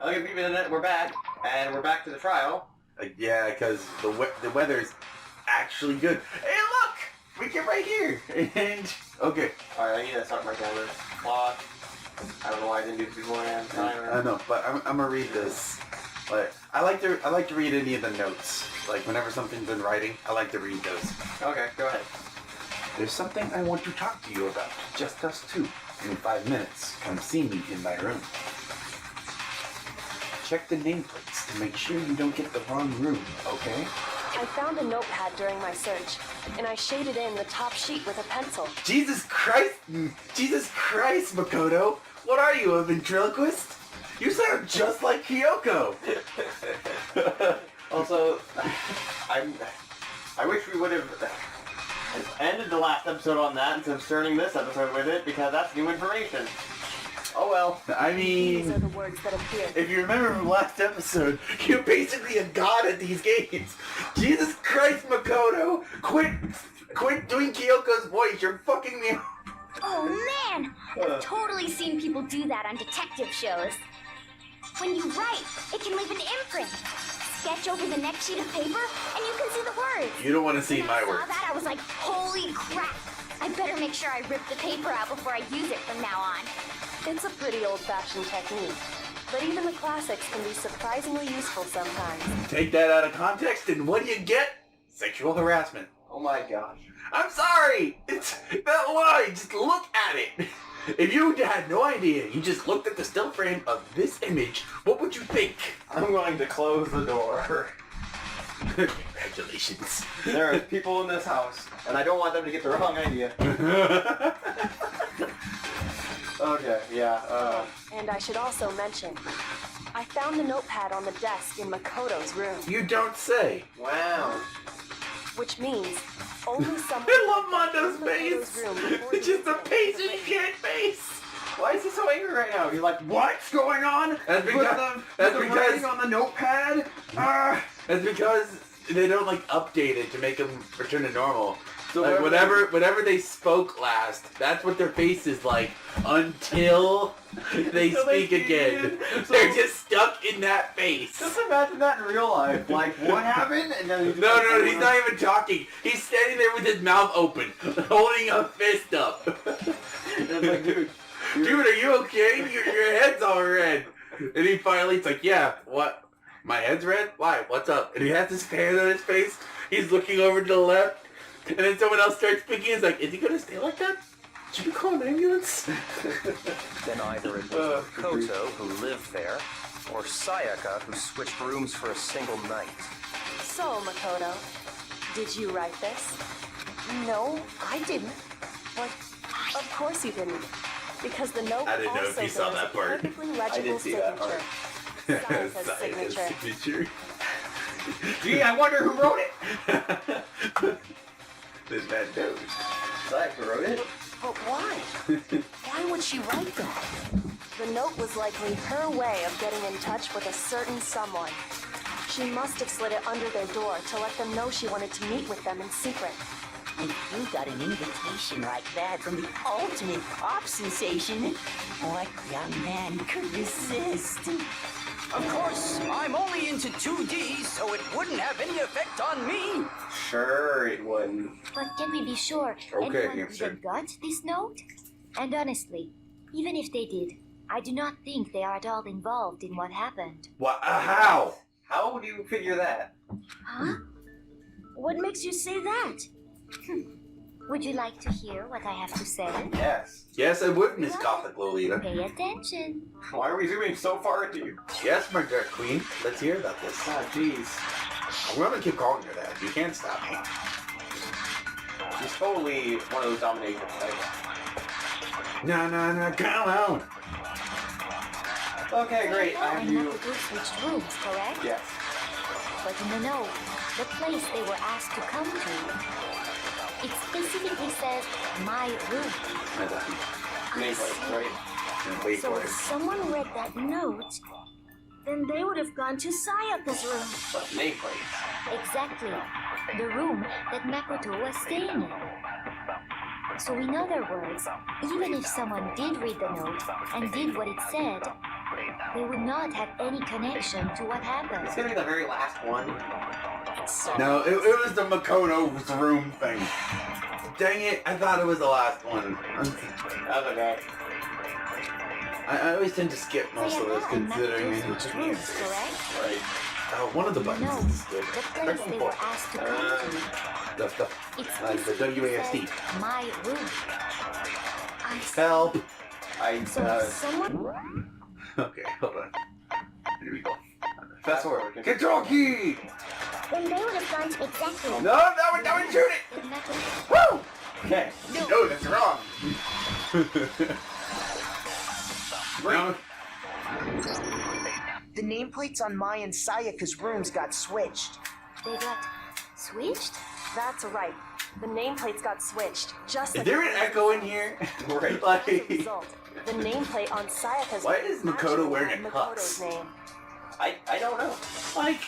Okay, we've been in it. We're back, and we're back to the trial. Yeah, because the weather's actually good. Hey, look! We get right here. And okay. All right, I need to start my calendar. Clock. I don't know why I didn't do this beforehand. Timer. I know, but I'm gonna read this. Like I like to read any of the notes. Like whenever something's in writing, I like to read those. Okay, go ahead. There's something I want to talk to you about. Just us two. In 5 minutes, come see me in my room. Check the nameplates to make sure you don't get the wrong room, okay? I found a notepad during my search, and I shaded in the top sheet with a pencil. Jesus Christ, Makoto! What are you, a ventriloquist? You sound just like Kyoko! Also, I wish we would have ended the last episode on that instead of starting this episode with it, because that's new information. Oh well. I mean, These are the words that appear. if you remember from last episode, you're basically a god at these games. Jesus Christ, Makoto! Quit doing Kyoko's voice, you're fucking me up. Oh man! I've totally seen people do that on detective shows. When you write, it can leave an imprint. Sketch over the next sheet of paper, and you can see the words. You don't want to see When my I saw words. that, I was like, holy crap! I better make sure I rip the paper out before I use it from now on. It's a pretty old-fashioned technique, but even the classics can be surprisingly useful sometimes. Take that out of context, and what do you get? Sexual harassment. Oh my gosh. I'm sorry! It's that line, just look at it! If you had no idea, you just looked at the still frame of this image, what would you think? I'm going to close the door. Congratulations. There are people in this house, and I don't want them to get the wrong idea. Okay, yeah, And I should also mention, I found the notepad on the desk in Makoto's room, You don't say. wow. which means only someone I love Mondo's in Makoto's face! room before It's he just a uses face it. and he can't face! Why is he so angry right now? He's like, what's going on? That's because- Put the writing on the notepad? That's because they don't like update it to make them return to normal. So Like whatever they spoke last, that's what their face is like until they Until they speak speak again. again. They're just stuck in that face. Just imagine that in real life. Like, what happened? And then he's No, he's not even talking. He's standing there with his mouth open, holding a fist up. It's like, dude. Dude, are you okay? Your head's all red. And he finally, it's like, yeah, what? My head's red? Why? What's up? And he has his hand on his face. He's looking over to the left. And then someone else starts speaking. He's like, is he going to stay like that? Should we call an ambulance? Then either it was Makoto who lived there, or Sayaka who switched rooms for a single night. So, Makoto, did you write this? No, I didn't. What? Of course you didn't. Because the note I didn't know if also you saw bears that a part. perfectly legible see that part. signature. Sayaka's signature. signature. Gee, I wonder who wrote it. This man knows. Sayaka wrote it. But why? Why would she write that? The note was likely her way of getting in touch with a certain someone. She must have slid it under their door to let them know she wanted to meet with them in secret. If you got an invitation like that from the ultimate pop sensation, what young man could resist? Of course, I'm only into 2D, so it wouldn't have any effect on me. Sure, it wouldn't. But can we be sure Okay, anyone sure. even got this note? And honestly, even if they did, I do not think they are at all involved in what happened. What? How? How do you figure that? Huh? What makes you say that? Would you like to hear what I have to say? Yes. Yes, I would, Miss Gothic Lolita. Pay attention. Why are we zooming so far into you? Yes, my dark queen. Let's hear about this. Ah, jeez. I'm gonna keep calling her that. You can't stop me. She's totally one of those domination types. No, come on. Okay, great. I have And you. Makoto switched rooms, correct? Yes. But in the note, the place they were asked to come to, it specifically says, my room. Nameplate, right? Wait So for if it. someone read that note, then they would have gone to Sayaka's room. But nameplate. Exactly. The room that Makoto was staying in. So in other words, even if someone did read the note and did what it said, They would not have any connection to what happened. It's gonna be the very last one. No, it was the Makoto's room thing. Dang it, I thought it was the last one. That's okay. I always tend to skip most of this considering it Switched rooms, correct? Right. one of the buttons No, is good. the place they were asked to come to. The WASD. My room. I Help! So someone. Okay, hold on. Here we go. Fast forward. Control key! Then they would have gone to exactly. No, shoot it! Isn't that what- Woo! Okay. No, that's wrong. No. The nameplates on Mai and Sayaka's rooms got switched. They got switched? That's right. The nameplates got switched. Just Is like there an echo in here? Right. As a Like, result, the nameplate on Sayaka's Why is Makoto actually wearing had a Makoto's tux? name. I don't know. like,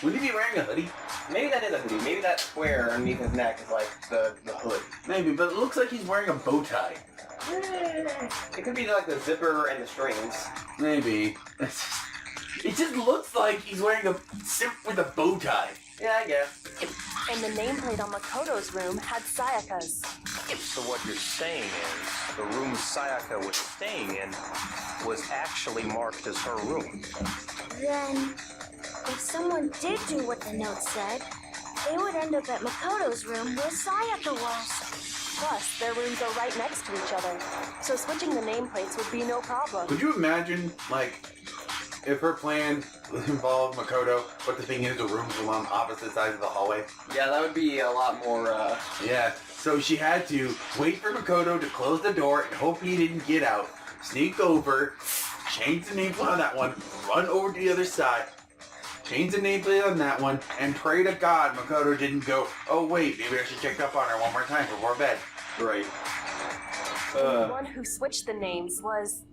would he be wearing a hoodie? Maybe that is a hoodie. Maybe that square underneath his neck is like the hood. Maybe, but it looks like he's wearing a bow tie. It could be like the zipper and the strings. Maybe. It just looks like he's wearing a simp with a bow tie. Yeah, I guess. And the nameplate on Makoto's room had Sayaka's. So what you're saying is, the room Sayaka was staying in was actually marked as her room. Then, if someone did do what the note said, they would end up at Makoto's room where Sayaka was. Plus, their rooms are right next to each other, so switching the nameplates would be no problem. Could you imagine, like, if her plan involved Makoto, but the thing is the rooms were on opposite sides of the hallway? Yeah, that would be a lot more, Yeah, so she had to wait for Makoto to close the door and hope he didn't get out, sneak over, change the nameplate on that one, run over to the other side, change the nameplate on that one, and pray to God Makoto didn't go, oh wait, maybe I should check up on her one more time before bed. right. The one who switched the names was...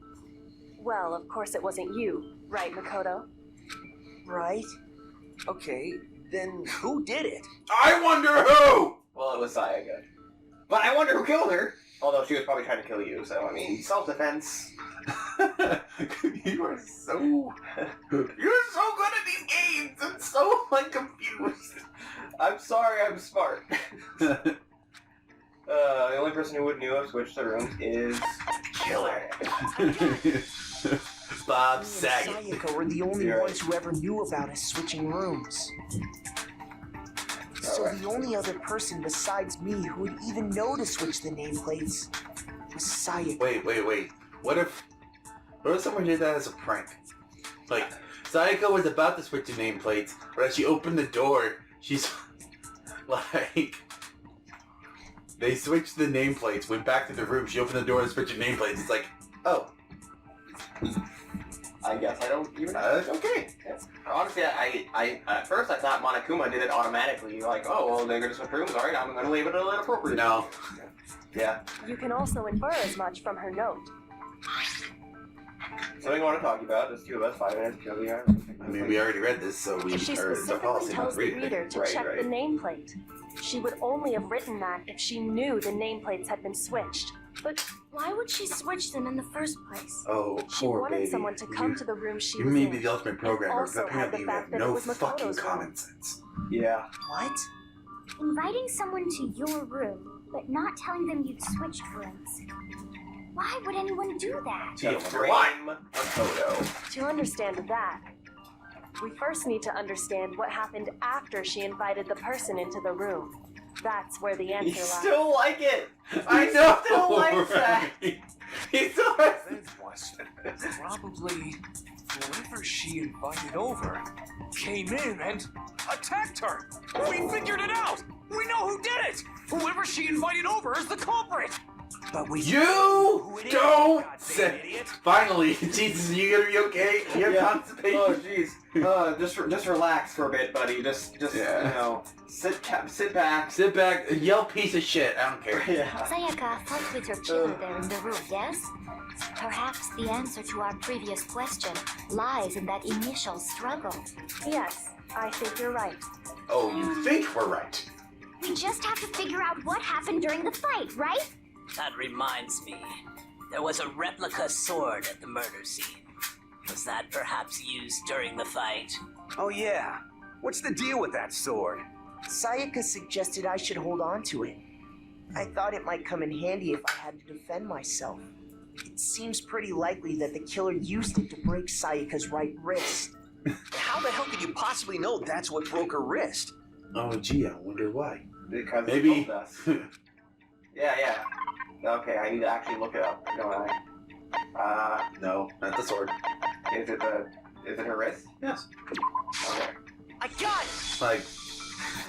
Well, of course it wasn't you, right, Makoto? Right? Okay, then who did it? I wonder who! Well, it was Sayaka. But I wonder who killed her. Although she was probably trying to kill you, so I mean, self-defense. You are so... You're so good at these games! I'm so, like, confused. I'm sorry, I'm smart. The only person who would knew I've switched the rooms is Killer. Bob Me and Saget. Sayaka were the only You're right. ones who ever knew about us switching rooms. So Alright. the only other person besides me who would even know to switch the nameplates was Sayaka. Wait. What if someone did that as a prank? Like, Sayaka was about to switch the nameplates, but as she opened the door, she's like... They switched the nameplates, went back to the room, she opened the door and switched the nameplates. It's like, oh. I guess I don't even know. Okay. Honestly, I at first I thought Monokuma did it automatically. Like, oh, well, they're going to switch rooms. All right, I'm going to leave it a little appropriate. No. Yeah. You can also infer as much from her note. Something I want to talk about. There's two of us, 5 minutes, kill the hour. I mean, we already read this, so we She are the specifically policy not tells to the read it. reader to Right, check right. the nameplate. She would only have written that if she knew the nameplates had been switched. But Why would she switch them in the first place? Oh, she poor wanted baby. someone to come to the room she You was may in. be the ultimate programmer, also but had apparently the you fact have that it no was fucking Makoto's common room. sense. Yeah. What? Inviting someone to your room, but not telling them you'd switched rooms. Why would anyone do that? To frame a photo. To understand that, we first need to understand what happened after she invited the person into the room. That's where the You answer lies. still like it. I know! still likes that. He still has... Then was probably whoever she invited over came in and attacked her. We figured it out. We know who did it. Whoever she invited over is the culprit. But we You who it is, don't goddamn say... idiot. Finally, Jesus, you gonna be okay? You have constipation? Oh, jeez. Just relax for a bit, buddy. Just Yeah. you know, sit back. Sit back, yell piece of shit, I don't care. Yeah. Sayaka fought with her killer there in the room, yes? Perhaps the answer to our previous question lies in that initial struggle. Yes, I think you're right. Oh, you think we're right. We just have to figure out what happened during the fight, right? That reminds me. There was a replica sword at the murder scene. Was that perhaps used during the fight? Oh yeah. What's the deal with that sword? Sayaka suggested I should hold on to it. I thought it might come in handy if I had to defend myself. It seems pretty likely that the killer used it to break Sayaka's right wrist. How the hell could you possibly know that's what broke her wrist? Oh gee, I wonder why. Because Maybe. He told us. Yeah. Okay, I need to actually look it up, don't I? No, not the sword. Is it her wrist? Yes. Okay. I got it! Like,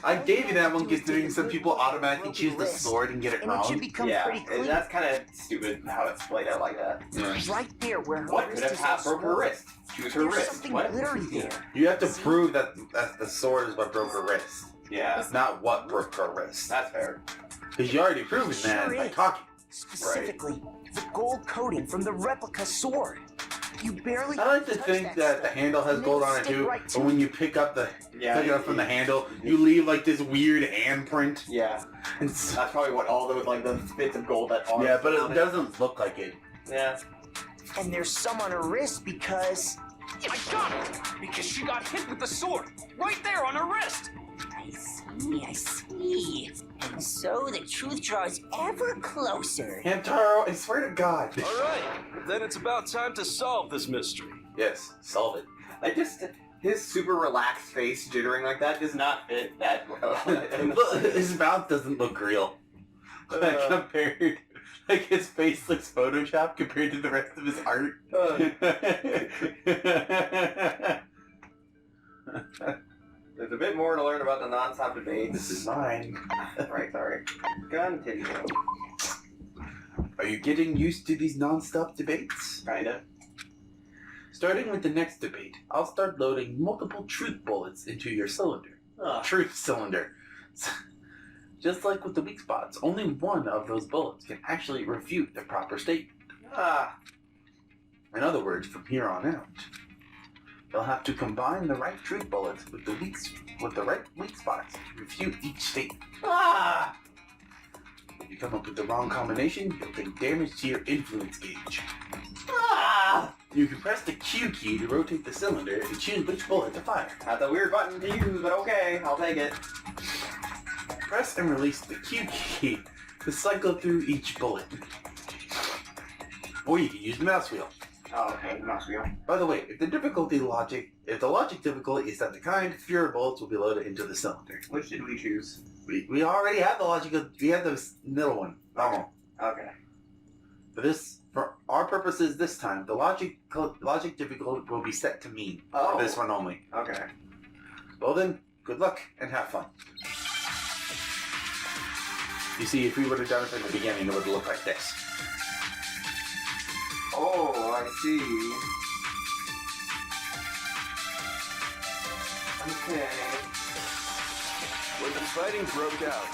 I gave you that one considering some people automatically choose the sword and get it And it should wrong. become Yeah, pretty clean. that's kind of stupid how it's played out like that. Yeah. Right there where her What wrist could is have all broke her swollen. wrist? Choose her There's wrist. something What? glittery there. You have to prove that the sword is what broke her wrist. Yeah, It's not what broke her wrist. that's fair. Because you already proven that Sure by is. talking. Specifically, the gold coating from the replica sword. You barely I like to touch think that the stuff, handle has and gold it'll on it stick too, right but to when it. you pick up the Yeah, pick it up from the handle, you leave like this weird handprint. Yeah, It's, that's probably what all those like the bits of gold that are. yeah, but on it doesn't look like it. Yeah. And there's some on her wrist because I got it! Because she got hit with the sword! Right there on her wrist! I see. And so the truth draws ever closer. Hamtaro, I swear to God. All right, then it's about time to solve this mystery. Yes, solve it. Like just his super relaxed face jittering like that does not fit that well. Look, his mouth doesn't look real. Like, compared, like his face looks photoshopped compared to the rest of his art. There's a bit more to learn about the non-stop debates. This is mine. Right, sorry. Continue. Are you getting used to these non-stop debates? Kinda. Starting with the next debate, I'll start loading multiple truth bullets into your cylinder. Truth cylinder. Just like with the weak spots, only one of those bullets can actually refute the proper statement. In other words, from here on out, they'll have to combine the right truth bullets with the right weak spots to refute each statement. If you come up with the wrong combination, you'll take damage to your influence gauge. You can press the Q key to rotate the cylinder and choose which bullet to fire. That's a weird button to use, but okay, I'll take it. Press and release the Q key to cycle through each bullet. Or you can use the mouse wheel. Oh, okay, mouse wheel. By the way, if the logic difficulty is set to kind, fewer bullets will be loaded into the cylinder. Which did we choose? We already have the logic. We have the middle one. Normal. Okay. For our purposes this time, the logic difficulty will be set to mean. Oh. For this one only. Okay. Well then, good luck and have fun. You see, if we would have done it from the beginning, it would look like this. Oh, I see. Okay. When the fighting broke out,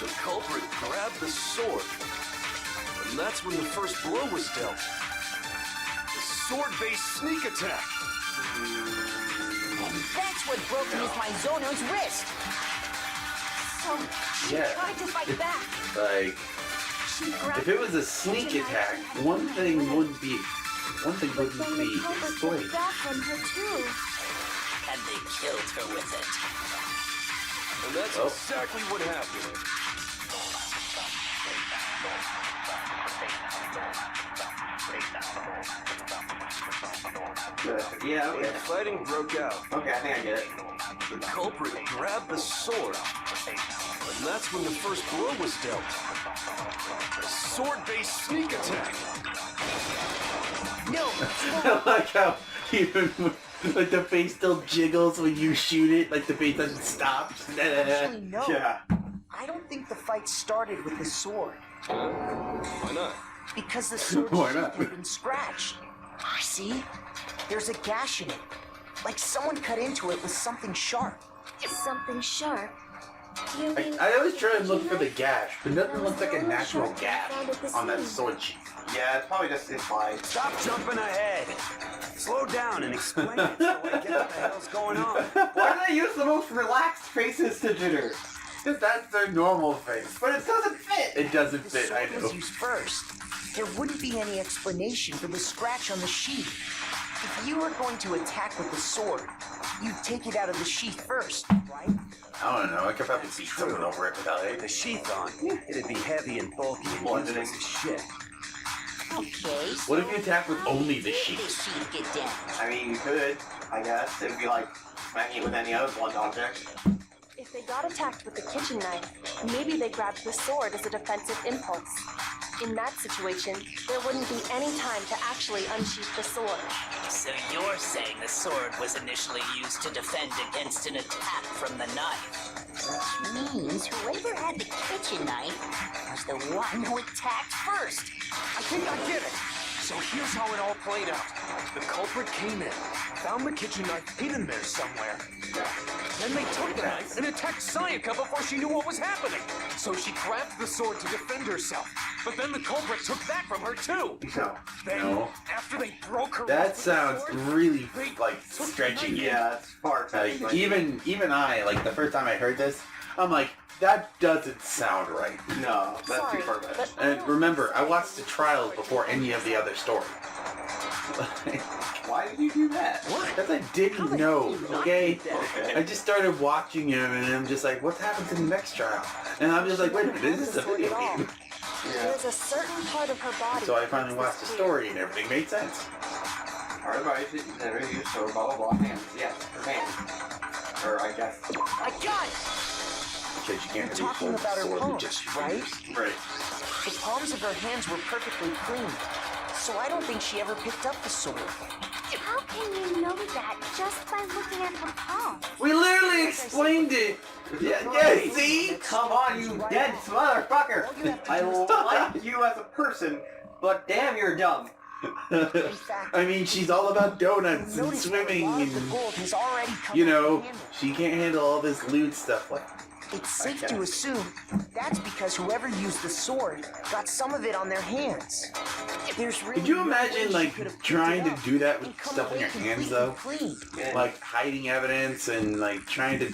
the culprit grabbed the sword. And that's when the first blow was dealt. The sword-based sneak attack. And that's what broke Miss Mizono's wrist. So she Yeah. tried to fight back. Like, She grabbed if it was a sneak attack, one thing wouldn't be then the culprit explained. took that from her too. And they killed her with it. And that's Oh. exactly what happened. Good. Yeah, When okay. the fighting broke out, Okay, I think I get it. the culprit grabbed the sword. And that's when the first blow was dealt. A sword-based sneak attack. No, I like how even like the face still jiggles when you shoot it, like the face doesn't stop. actually no. Yeah. I don't think the fight started with the sword. Why not? Because the sword Why sheath not? had been scratched. See? There's a gash in it. Like someone cut into it with something sharp. Something sharp. You mean I always try and look for the gash, but nothing looks like a natural gash on that sword sheath. Yeah, it's probably just implied. Stop jumping ahead. Slow down and explain it so I get what the hell's going on. Why do they use the most relaxed faces to jitter? Because that's their normal face. But it doesn't fit. It doesn't The fit, I sword know. was used first. there wouldn't be any explanation for the scratch on the sheath. If you were going to attack with the sword, you'd take it out of the sheath first, right? I don't know. I could probably see someone over it without With it. the sheath on, it'd be heavy and bulky and useless as shit. Okay, so What if you attack with only the where did sheath? the sheath get damaged? I mean, you could, I guess. It'd be like smacking it with any other blunt object. If they got attacked with the kitchen knife, maybe they grabbed the sword as a defensive impulse. In that situation, there wouldn't be any time to actually unsheath the sword. So you're saying the sword was initially used to defend against an attack from the knife? Which means whoever had the kitchen knife was the one who attacked first. I think I get it. So here's how it all played out. The culprit came in, found the kitchen knife hidden there somewhere. Then they took the knife and attacked Sayaka before she knew what was happening. So she grabbed the sword to defend herself. But then the culprit took that from her too. No. Then, No. after they broke her That with the sounds sword, really they like took the stretching knife. it. Yeah, it's far too Like much. even I, like the first time I heard this, I'm like, that doesn't sound right. No, that's Sorry, too far back. but And remember, I watched the trials before any of the other story. Why did you do that? Because I didn't know, okay? Okay. I just started watching him and I'm just like, what happens in the next trial? And I'm just like, wait a minute, this is a video game. Yeah. There's a certain part of her body. So I finally watched the story and everything made sense. Part of it is never used, so blah blah blah. Hands. Yes, her hands. Or I guess. I got it! Because you can't You're talking about her palms, right? Right. The palms of her hands were perfectly clean, so I don't think she ever picked up the sword. How can you know that just by looking at her palm? We literally explained it! Yeah, see? Come on, you dead motherfucker! I like you as a person, but damn, you're dumb. I mean, she's all about donuts and Notice that a swimming lot of the and, gold has already come you off know, the handle. she can't handle all this lewd stuff. What? It's safe to assume that's because whoever used the sword got some of it on their hands. There's really Could you no way imagine, she like, could have picked trying it to up do that with and come stuff in away your hands, completely though? clean. Like, hiding evidence and, like, trying to,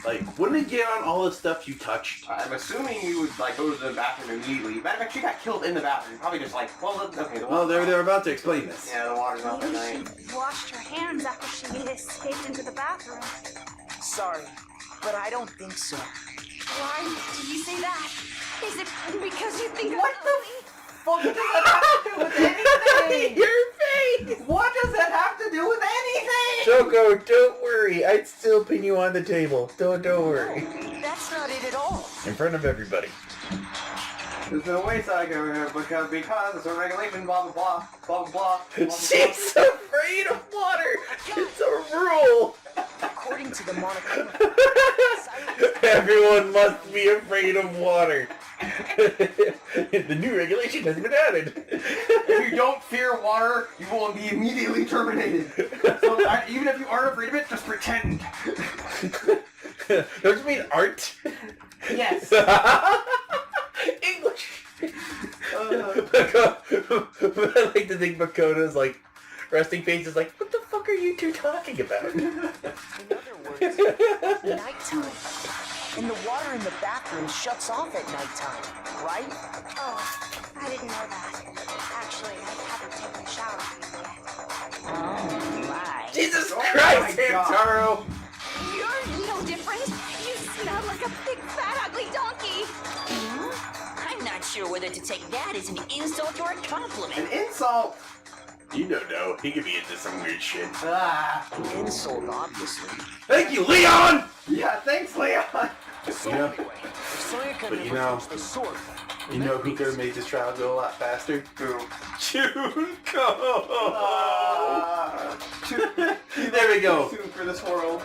like, wouldn't it get on all the stuff you touched? I'm assuming you would like go to the bathroom immediately. Matter of fact, she got killed in the bathroom. Probably just like, well, okay. The Well, water's they're off. about to explain this. Yeah, the water's off at Maybe night. she washed her hands after she escaped into the bathroom. Sorry, but I don't think so. Why did you say that? Is it because you think What I'm the ugly? fuck does that have to do with anything? Your face! What does that have to do with anything? Choco, don't worry. I'd still pin you on the table. Don't worry. That's not it at all. In front of everybody. There's no way Psycho because it's a regulation, blah blah blah, blah blah blah. blah, blah. She's afraid of water. It's a rule. According to the Monochrome, Everyone must be afraid of water. The new regulation has been added. If you don't fear water, you will be immediately terminated. So even if you aren't afraid of it, just pretend. Don't you mean art? Yes. English. I like to think Makoto's like resting face is like, what the fuck are you two talking about? in other words, nighttime. And the water in the bathroom shuts off at nighttime, right? Oh, I didn't know that. Actually, I haven't taken a shower yet. Oh my. Jesus Oh Christ, my God. Hamtaro! You're no different. You smell like a big, fat, ugly donkey. I'm not sure whether to take that as an insult or a compliment. An insult. You don't know. He could be into some weird shit. An insult, obviously. Thank you, Leon! Yeah, thanks, Leon. So You know- anyway, Sayaka but you never know- used the sword. You know who could have made this trial go a lot faster? Who? Junko! There we go. Soon for this world.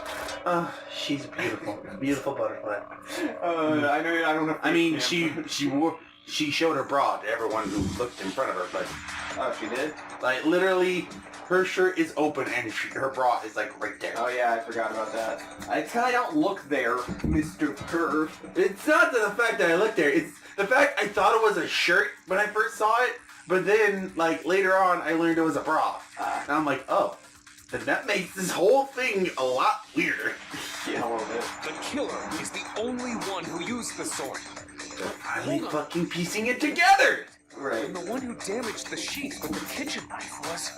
She's beautiful. Beautiful butterfly. I know. I don't know. I mean, she showed her bra to everyone who looked in front of her, but Oh, she did. like literally, her shirt is open and her bra is like right there. Oh yeah, I forgot about that. It's 'cause I don't look there, Mr. Perv. It's not the fact that I looked there. It's the fact I thought it was a shirt when I first saw it, but then like later on I learned it was a bra, and I'm like, oh, then that makes this whole thing a lot weirder. Yeah, a little bit. The killer is the only one who used the sword. They're finally fucking piecing it together. Right. And the one who damaged the sheet with the kitchen knife was...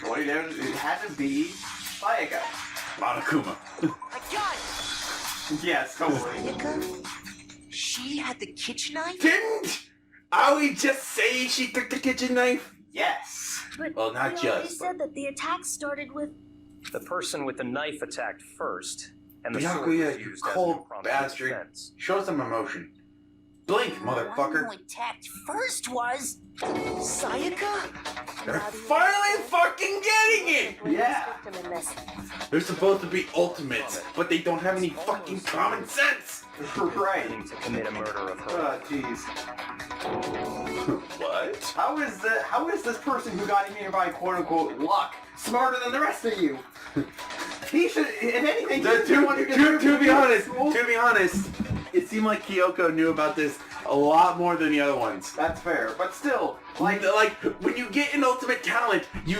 Well, you know, it had to be Sayaka. Monokuma. I got it! Yes, totally. Sayaka? She had the kitchen knife? Didn't Aoi just say she took the kitchen knife? Yes. But Well, not they already just, said that the attack started with... The person with the knife attacked first, and the sword Byakuya, was you used as an cold impromptu bastard. defense. Show some emotion. Blink, The one motherfucker. who attacked first was... Sayaka? They're finally fucking getting it! Yeah. Victim in this. They're supposed to be ultimates, but they don't have any fucking common sense! Right. Planning to commit a murder of her. Oh, jeez. What? How is this person who got here by quote unquote luck smarter than the rest of you? He should, if anything, To be honest, it seemed like Kyoko knew about this a lot more than the other ones. That's fair, but still, Like when you get an ultimate talent, when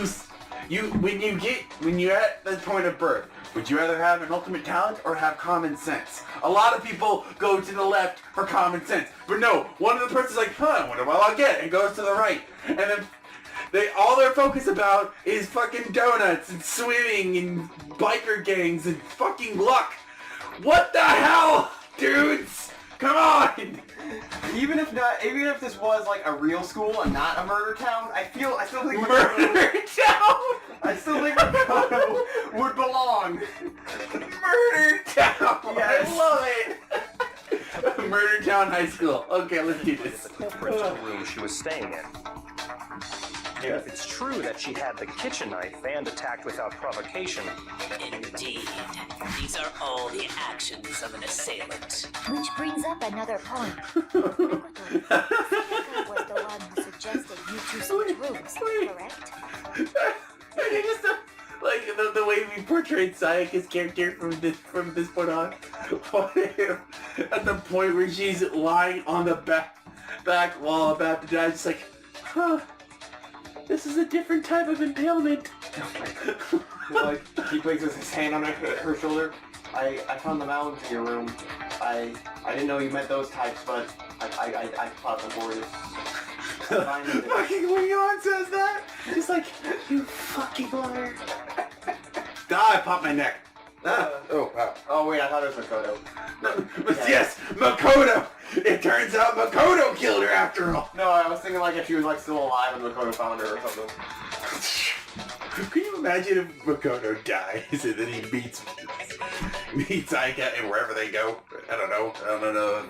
you're at the point of birth, would you rather have an ultimate talent or have common sense? A lot of people go to the left for common sense, but no, one of the person's like, I wonder what I'll get, and goes to the right, and then all they're focused about is fucking donuts and swimming and biker gangs and fucking luck. What the hell, dudes? Come on! even if this was like a real school and not a murder town, I still think Murder town! I still think Makoto would belong. Murder town! Yes. I love it! Murder town high school. Okay, let's do this. The culprit to the room she was staying in. If it's true that she had the kitchen knife and attacked without provocation, Indeed. These are all the actions of an assailant. Which brings up another point. Sayaka was the one who suggested you two switch rooms, correct? Just like the way we portrayed Sayaka's character from this point on. At the point where she's lying on the back wall about to die, just like, this is a different type of impalement. Like he places his hand on her shoulder. I found them out in your room. I didn't know you meant those types, but I fought them for you. Fucking Leon says that. Just like, you fucking liar. I popped my neck. Oh, wow. Oh wait, I thought it was Makoto. Yes, Makoto! It turns out Makoto killed her after all. No, I was thinking like if she was like still alive and Makoto found her or something. Can you imagine if Makoto dies and then he meets Sayaka and wherever they go? I don't know if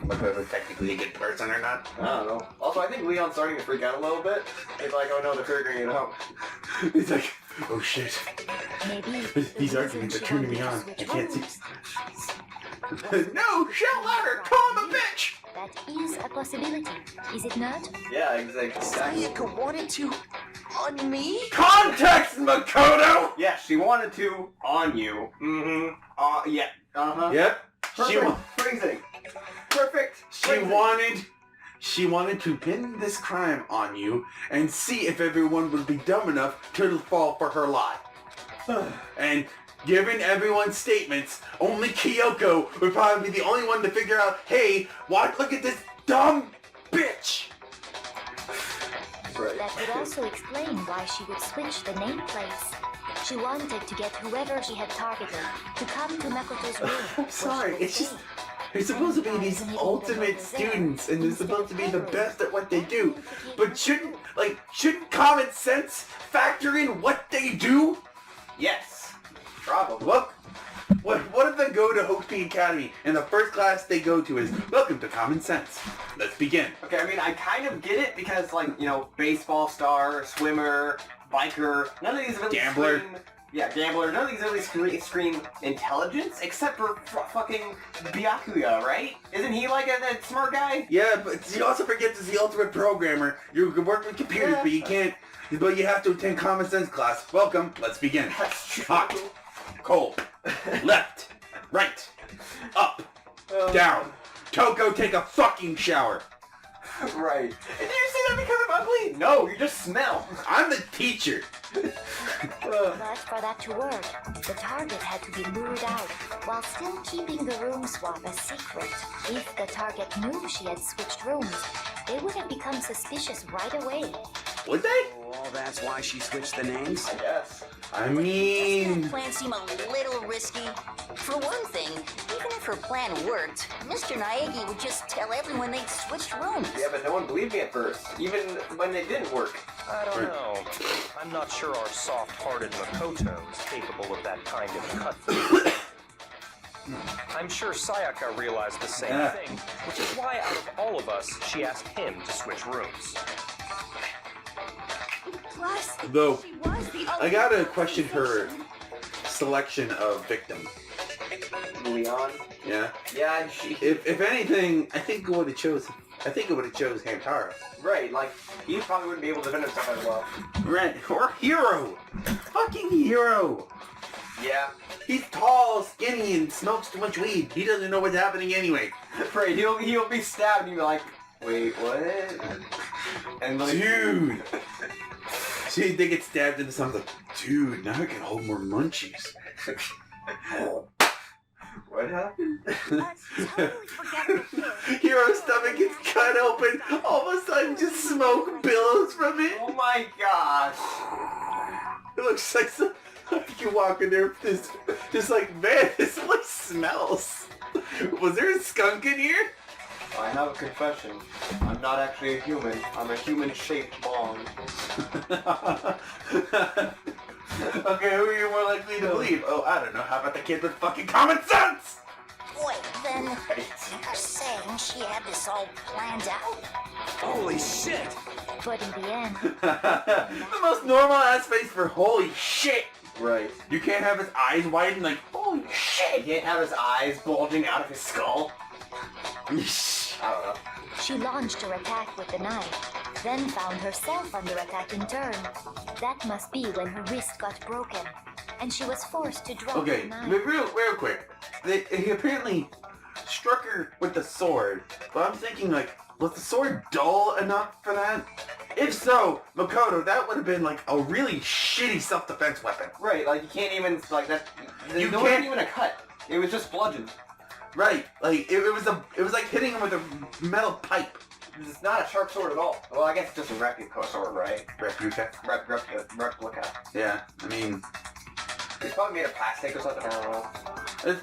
Makoto's technically a good person or not. I don't know. Also, I think Leon's starting to freak out a little bit. He's like, oh no, they're figuring it out. He's like, oh shit. Maybe These arguments are turning me on. I can't see. Was No, shout louder! Call him a bitch! That is a possibility, is it not? Yeah, exactly. Sayaka wanted to... on me? Context, Makoto! Yeah, she wanted to on you. Mm-hmm. Yeah. Uh-huh. Yep. Perfect phrasing. Perfect. She wanted to pin this crime on you and see if everyone would be dumb enough to fall for her lie. And given everyone's statements, only Kyoko would probably be the only one to figure out, hey, look at this dumb bitch! Right. That would also explain why she would switch the nameplates. She wanted to get whoever she had targeted to come to Makoto's room. I'm sorry, it's just... They're supposed to be these ultimate students, and they're supposed to be the best at what they do. But shouldn't common sense factor in what they do? Yes. Probably. Look, what if they go to Hopi Academy, and the first class they go to is, welcome to Common Sense. Let's begin. Okay, I mean, I kind of get it because, like, you know, baseball star, swimmer, biker, none of these really Gambler. Gambler. None of these really scream intelligence, except for fucking Byakuya, right? Isn't he like a smart guy? Yeah, but you also forget this is the ultimate programmer. You can work with computers, but you can't. But you have to attend Common Sense class. Welcome. Let's begin. That's true. Hot, cold, left, right, up, down. Toko, take a fucking shower. Right. Did you say that because I'm ugly? No, you just smell. I'm the teacher. But for that to work, the target had to be lured out, while still keeping the room swap a secret. If the target knew she had switched rooms, they would have become suspicious right away. Would they? Oh, that's why she switched the names? I guess. I mean... Doesn't her plan seem a little risky? For one thing, even if her plan worked, Mr. Naegi would just tell everyone they'd switched rooms. Yeah, but no one believed me at first, even when it didn't work. I don't know. I'm not sure our soft-hearted Makoto is capable of that kind of cut. I'm sure Sayaka realized the same thing, which is why out of all of us, she asked him to switch rooms. Plus, Though, she was the I gotta question her selection of victims. Leon? Yeah. Yeah, she... If anything, I think it would have chose Hamtaro. Right, like, he probably wouldn't be able to defend himself as well. Right. Or Hero. Fucking Hero. Yeah. He's tall, skinny, and smokes too much weed. He doesn't know what's happening anyway. Right, he'll be stabbed and you'll be like, wait, what? And like... Dude. See, they get stabbed into something. Dude, now I can hold more munchies. What happened? Hero's stomach gets cut open. All of a sudden, just smoke billows from it. Oh my gosh. It looks like some... You walk in there, just like, man, this place smells. Was there a skunk in here? I have a confession. I'm not actually a human. I'm a human-shaped bong. Okay, who are you more likely to believe? Oh, I don't know. How about the kid with fucking common sense? Wait, then you're saying she had this all planned out? Holy shit! But in the end, The most normal ass face for holy shit. Right. You can't have his eyes widen like holy shit. He can't have his eyes bulging out of his skull. I don't know. She launched her attack with the knife, then found herself under attack in turn. That must be when her wrist got broken, and she was forced to drop Okay, the knife. real quick. He apparently struck her with the sword, but I'm thinking like, was the sword dull enough for that? If so, Makoto, that would have been like a really shitty self-defense weapon. Right, like you can't even, like that, You there can't- wasn't even a cut. It was just bludgeoned. Right, like it was like hitting him with a metal pipe. It's not a sharp sword at all. Well, I guess it's just a replica sword, right? Replica. Replica. Yeah, I mean, It's probably made of plastic or something, I don't know. it's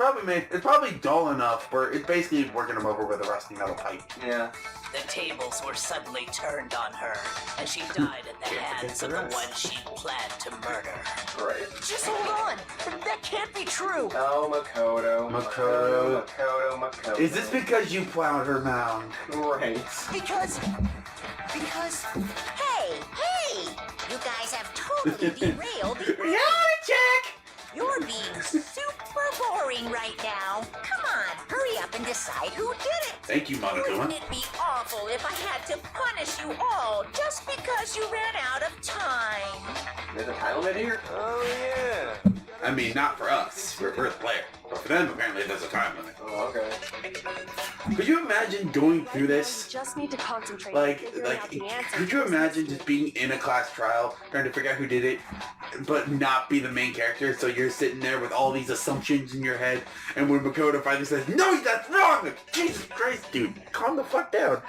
probably dull enough where it's basically working him over with a rusty metal pipe. Yeah. The tables were suddenly turned on her, and she died at the hands of the one she planned to murder. Right. Just hold on. That can't be true. Oh, Makoto. Makoto. Is this because you plowed her mound? Right. Because... Hey! You guys have totally derailed the Reality check! You're being super boring right now. Come on, hurry up and decide who did it. Thank you, Monokuma. Wouldn't it be awful if I had to punish you all just because you ran out of time? There's a time limit here? Oh, yeah. I mean, not for us. We're the player. But for them, apparently, there's a time limit. Oh, okay. Could you imagine going through You this? just need to concentrate on figuring out the answer. Could you imagine just being in a class trial, trying to figure out who did it, but not be the main character? So you're sitting there with all these assumptions in your head, and when Makoto finally says, "No, that's wrong!" Like, Jesus Christ, dude, calm the fuck down.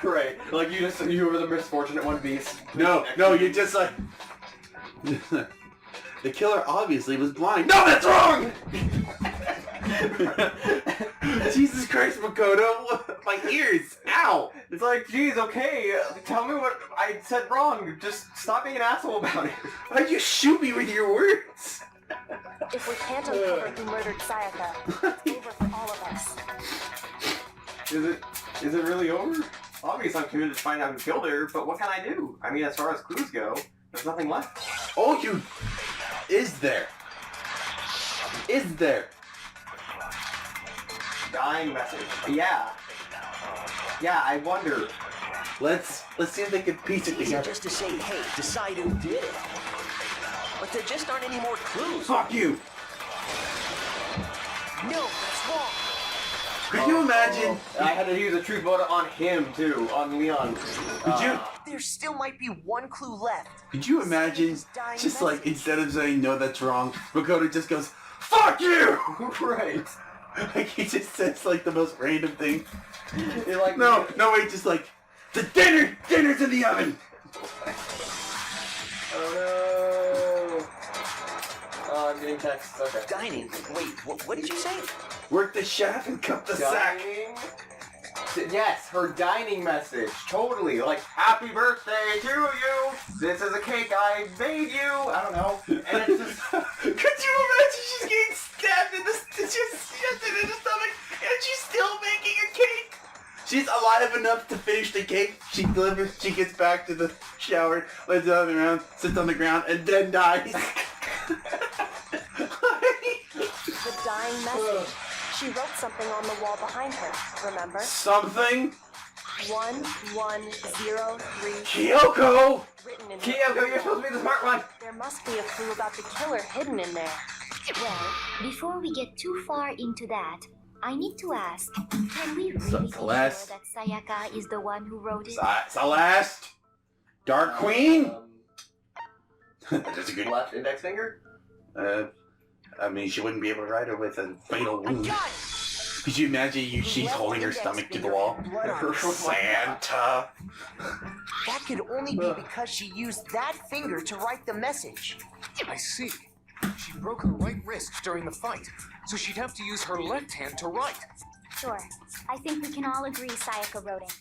Right. Like you were the misfortunate one beast. No, you're just like... The killer obviously was blind. No, that's wrong! Jesus Christ, Makoto. My ears. Ow. It's like, geez, okay, tell me what I said wrong. Just stop being an asshole about it. Why'd you shoot me with your words? If we can't uncover who murdered Sayaka, it's over for all of us. Is it really over? Obviously, I'm committed to find out who killed her, but what can I do? I mean, as far as clues go, there's nothing left. Oh, you... Is there? Dying message. Yeah. Yeah, I wonder. Let's see if they can piece it Easy together. just to say, hey, decide who did it. But there just aren't any more clues. Fuck you! No, that's wrong. Could you imagine? I had to use a truth vote on him, too. On Leon. There still might be one clue left. Could you imagine? Just like, instead of saying, no, that's wrong, Makoto just goes, fuck you! Right. Like, he just says, like, the most random thing. You're like, No, wait, just like, The dinner's in the oven! Oh no! Oh, I'm getting texts. Okay. Dining. Wait, what did you say? Work the shaft and cut the sack. Dining? Yes, her dining message. Totally. Like, happy birthday to you. This is a cake I made you. I don't know. And it's just... Could you imagine she's getting stabbed in the stomach and she's still making a cake? She's alive enough to finish the cake. She delivers. She gets back to the shower, lays it on the ground, sits on the ground, and then dies. The dying message. She wrote something on the wall behind her, remember? Something? 1103. Kyoko! Written in Kyoko, you're supposed to be the smart one. There must be a clue about the killer hidden in there. Well, before we get too far into that, I need to ask, can we really be sure that Celeste? Sayaka is the one who wrote it? Celeste? Dark Queen? That's a good Left index finger? I mean, she wouldn't be able to ride her with a fatal wound. Could you imagine she's holding her stomach to the wall? Santa. That could only be because she used that finger to write the message. I see. She broke her right wrist during the fight, so she'd have to use her left hand to write. Sure. I think we can all agree Sayaka wrote it.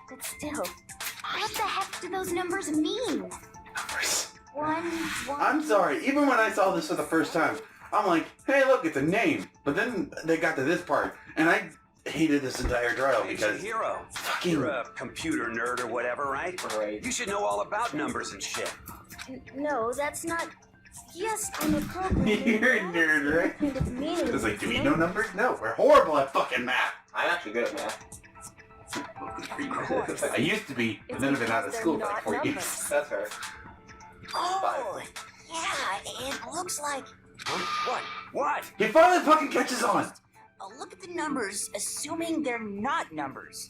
But still, what the heck do those numbers mean? Numbers. 1, 1. I'm sorry, even when I saw this for the first time, I'm like, hey, look, it's a name. But then they got to this part, and I hated this entire trial He's a because hero. You're a computer nerd or whatever, right? Right. You should know all about numbers and shit. No, that's not... Yes, I'm a programmer. You're a nerd, right? Kind of meaning It's like, do we thing. know numbers? No, we're horrible at fucking math. I'm actually good at math. I used to be, and then I've been out of school for like 4 years. That's fair. Oh, yeah, it looks like... What? He finally fucking catches on. Oh, look at the numbers, assuming they're not numbers.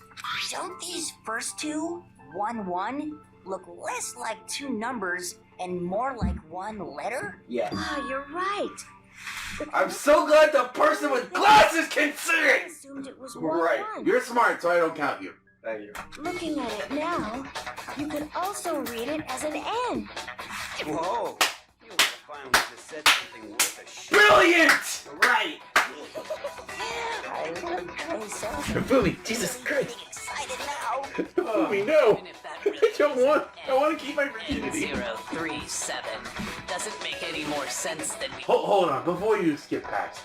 Don't these first two, 1, 1, look less like two numbers and more like one letter? Yeah. Oh, you're right. I'm so glad the person with glasses can see I it. assumed it was 1, Right. 1. You're smart, so I don't count you. Thank you. Looking at it now, you could also read it as an N. Whoa. You would have finally just said something worth a shit. Brilliant! Right. Boomy, Jesus Christ. Excited now. Boomy, no. Even if that I really don't is want. an I want to keep my virginity. N037 doesn't make any more sense than we... Hold on, before you skip past.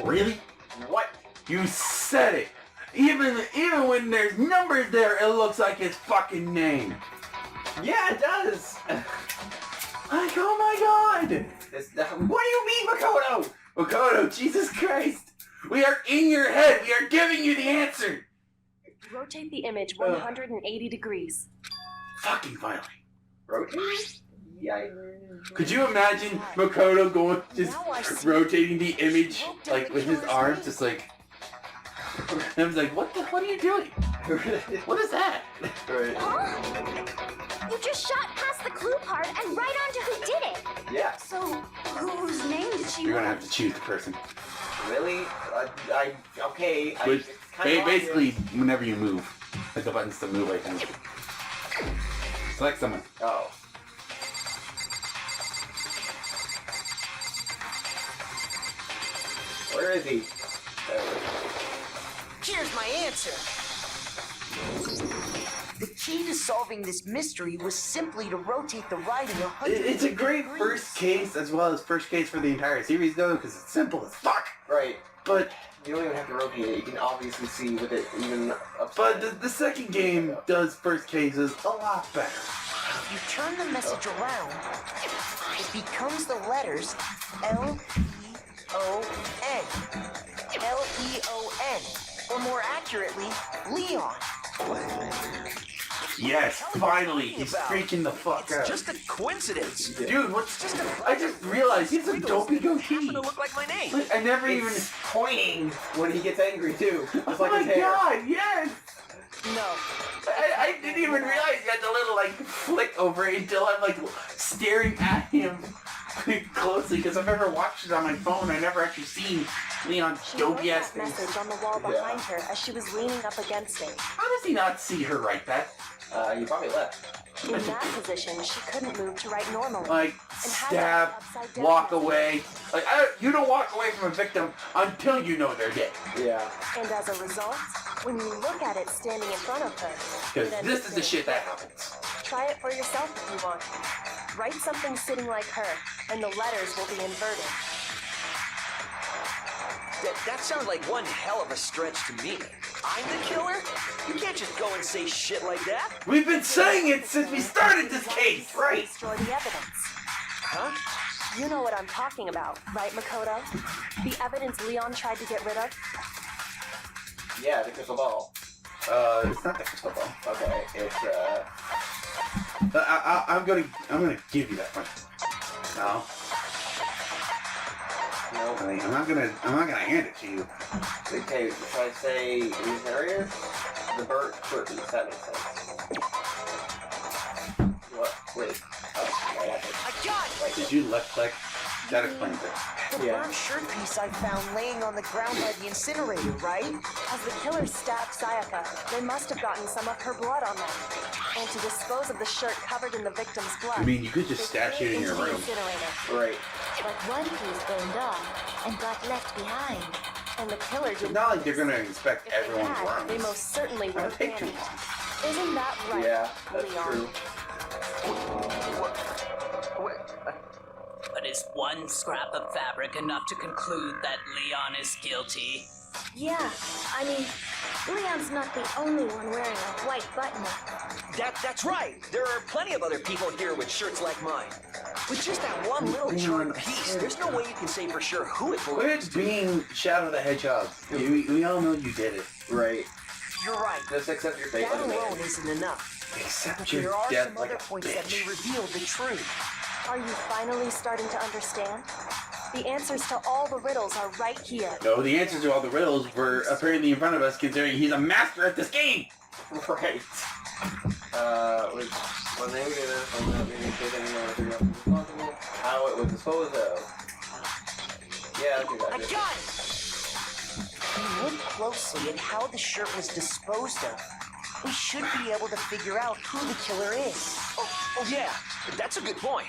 Really? What? You said it. Even when there's numbers there, it looks like his fucking name. Yeah, it does. Like, oh my god. What do you mean, Makoto? Makoto, Jesus Christ. We are in your head. We are giving you the answer. Rotate the image 180 degrees. Fucking finally. Rotate? Yeah. Could you imagine Makoto going, just Now I see. rotating the image, like, with his arms, just like... And I was like, what are you doing? What is that? Right. Huh? You just shot past the clue part and right onto who did it. Yeah. So, whose name did she You're gonna write? have to choose the person. Really? Okay. But It's kind of basically, whenever you move, like the buttons to move, I think. Select someone. Oh. Where is he? Here's my answer. The key to solving this mystery was simply to rotate the writing 100 It's a great degrees. first case, as well as first case for the entire series, though, because it's simple as fuck. Right. But You don't even have to rotate it. You can obviously see with it even upside. but the second game does first cases a lot better. If you turn the message around, it becomes the letters L-E-O-N. L-E-O-N. Or more accurately, Leon. Yes, finally, he's freaking the fuck It's out. just a coincidence. Dude, what's just I just realized he's a dopey goatee. Happen to look like my name. Like, I never even. It's pointing when he gets angry too. Just Oh like my his hair. god, yes! No. I didn't even realize he had the little like flick over it until I'm like staring at him closely because I've ever watched it on my phone. I never actually seen Leon's She wrote dopey ass that face. message on the wall behind her as she was leaning up against it. How does he not see her write that? You probably left. In that position, she couldn't move to write normally. Like, and had stab, that upside down walk message. away. Like, you don't walk away from a victim until you know they're dead. Yeah. And as a result, when you look at it standing in front of her, Because it ends this up is the saying, shit that happens. Try it for yourself if you want. Write something sitting like her, and the letters will be inverted. That sounds like one hell of a stretch to me. I'm the killer? You can't just go and say shit like that. We've been saying it since we started this case, right? Destroy the evidence. Huh? You know what I'm talking about, right, Makoto? The evidence Leon tried to get rid of? Yeah, the crystal ball. It's not the crystal ball. Okay, it's I'm gonna give you that one. No. no. I mean, I'm not gonna hand it to you. Okay, should I say in these areas? The bird furries, that makes sense. What? Wait. Oh, yeah, that's it. I got it! Did you left click? That explains it. The Yeah. burnt shirt piece I found laying on the ground by the incinerator, right? As the killer stabbed Sayaka, they must have gotten some of her blood on them. And to dispose of the shirt covered in the victim's blood, I mean, you could just they stash threw it in into your the room. incinerator. Right. But one piece burned off and got left behind. And the killer It's didn't not like notice. they're gonna inspect If they everyone's had, they rooms. most certainly would have That'd take too panicked. Isn't that right, Yeah, that's Leon? true. But is one scrap of fabric enough to conclude that Leon is guilty? Yeah, I mean, Leon's not the only one wearing a white button-up. That's right. There are plenty of other people here with shirts like mine. With just that one little torn piece, there's no way you can say for sure who it belongs Quit to. being Shadow the Hedgehog. We all know you did it. Right. You're right. Just accept your fate. That alone isn't enough. Except But your there are death some like other a points that may bitch. reveal the truth. Are you finally starting to understand? The answers to all the riddles are right here. No, the answers to all the riddles were apparently in front of us, considering he's a master at this game. Right. When they did it, how it was disposed of. Yeah, I'll do that. I got it! If we look closely at how the shirt was disposed of, we should be able to figure out who the killer is. Oh yeah, that's a good point.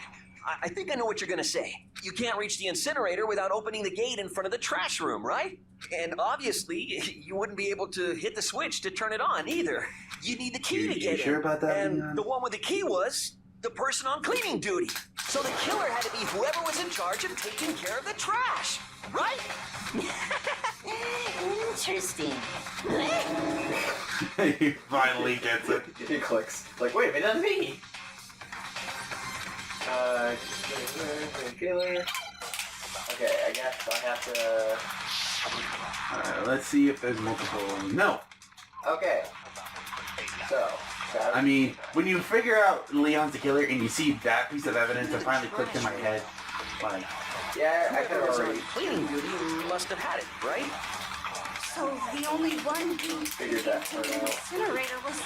I think I know what you're gonna say. You can't reach the incinerator without opening the gate in front of the trash room, right? And obviously, you wouldn't be able to hit the switch to turn it on either. You need the key to You get sure in. about that, And Leon? the one with the key was the person on cleaning duty. So the killer had to be whoever was in charge of taking care of the trash, right? Interesting. He finally gets it. He clicks. Like, wait a minute, that's me. Okay, I guess I have to. Let's see if there's multiple. No. Okay. So. I mean, when you figure out Leon's the killer and you see that piece of evidence that finally clicked in my head, like, Yeah, I could Whoever was already on cleaning duty must have had it, right? So the only one who figured that to part the out. incinerator was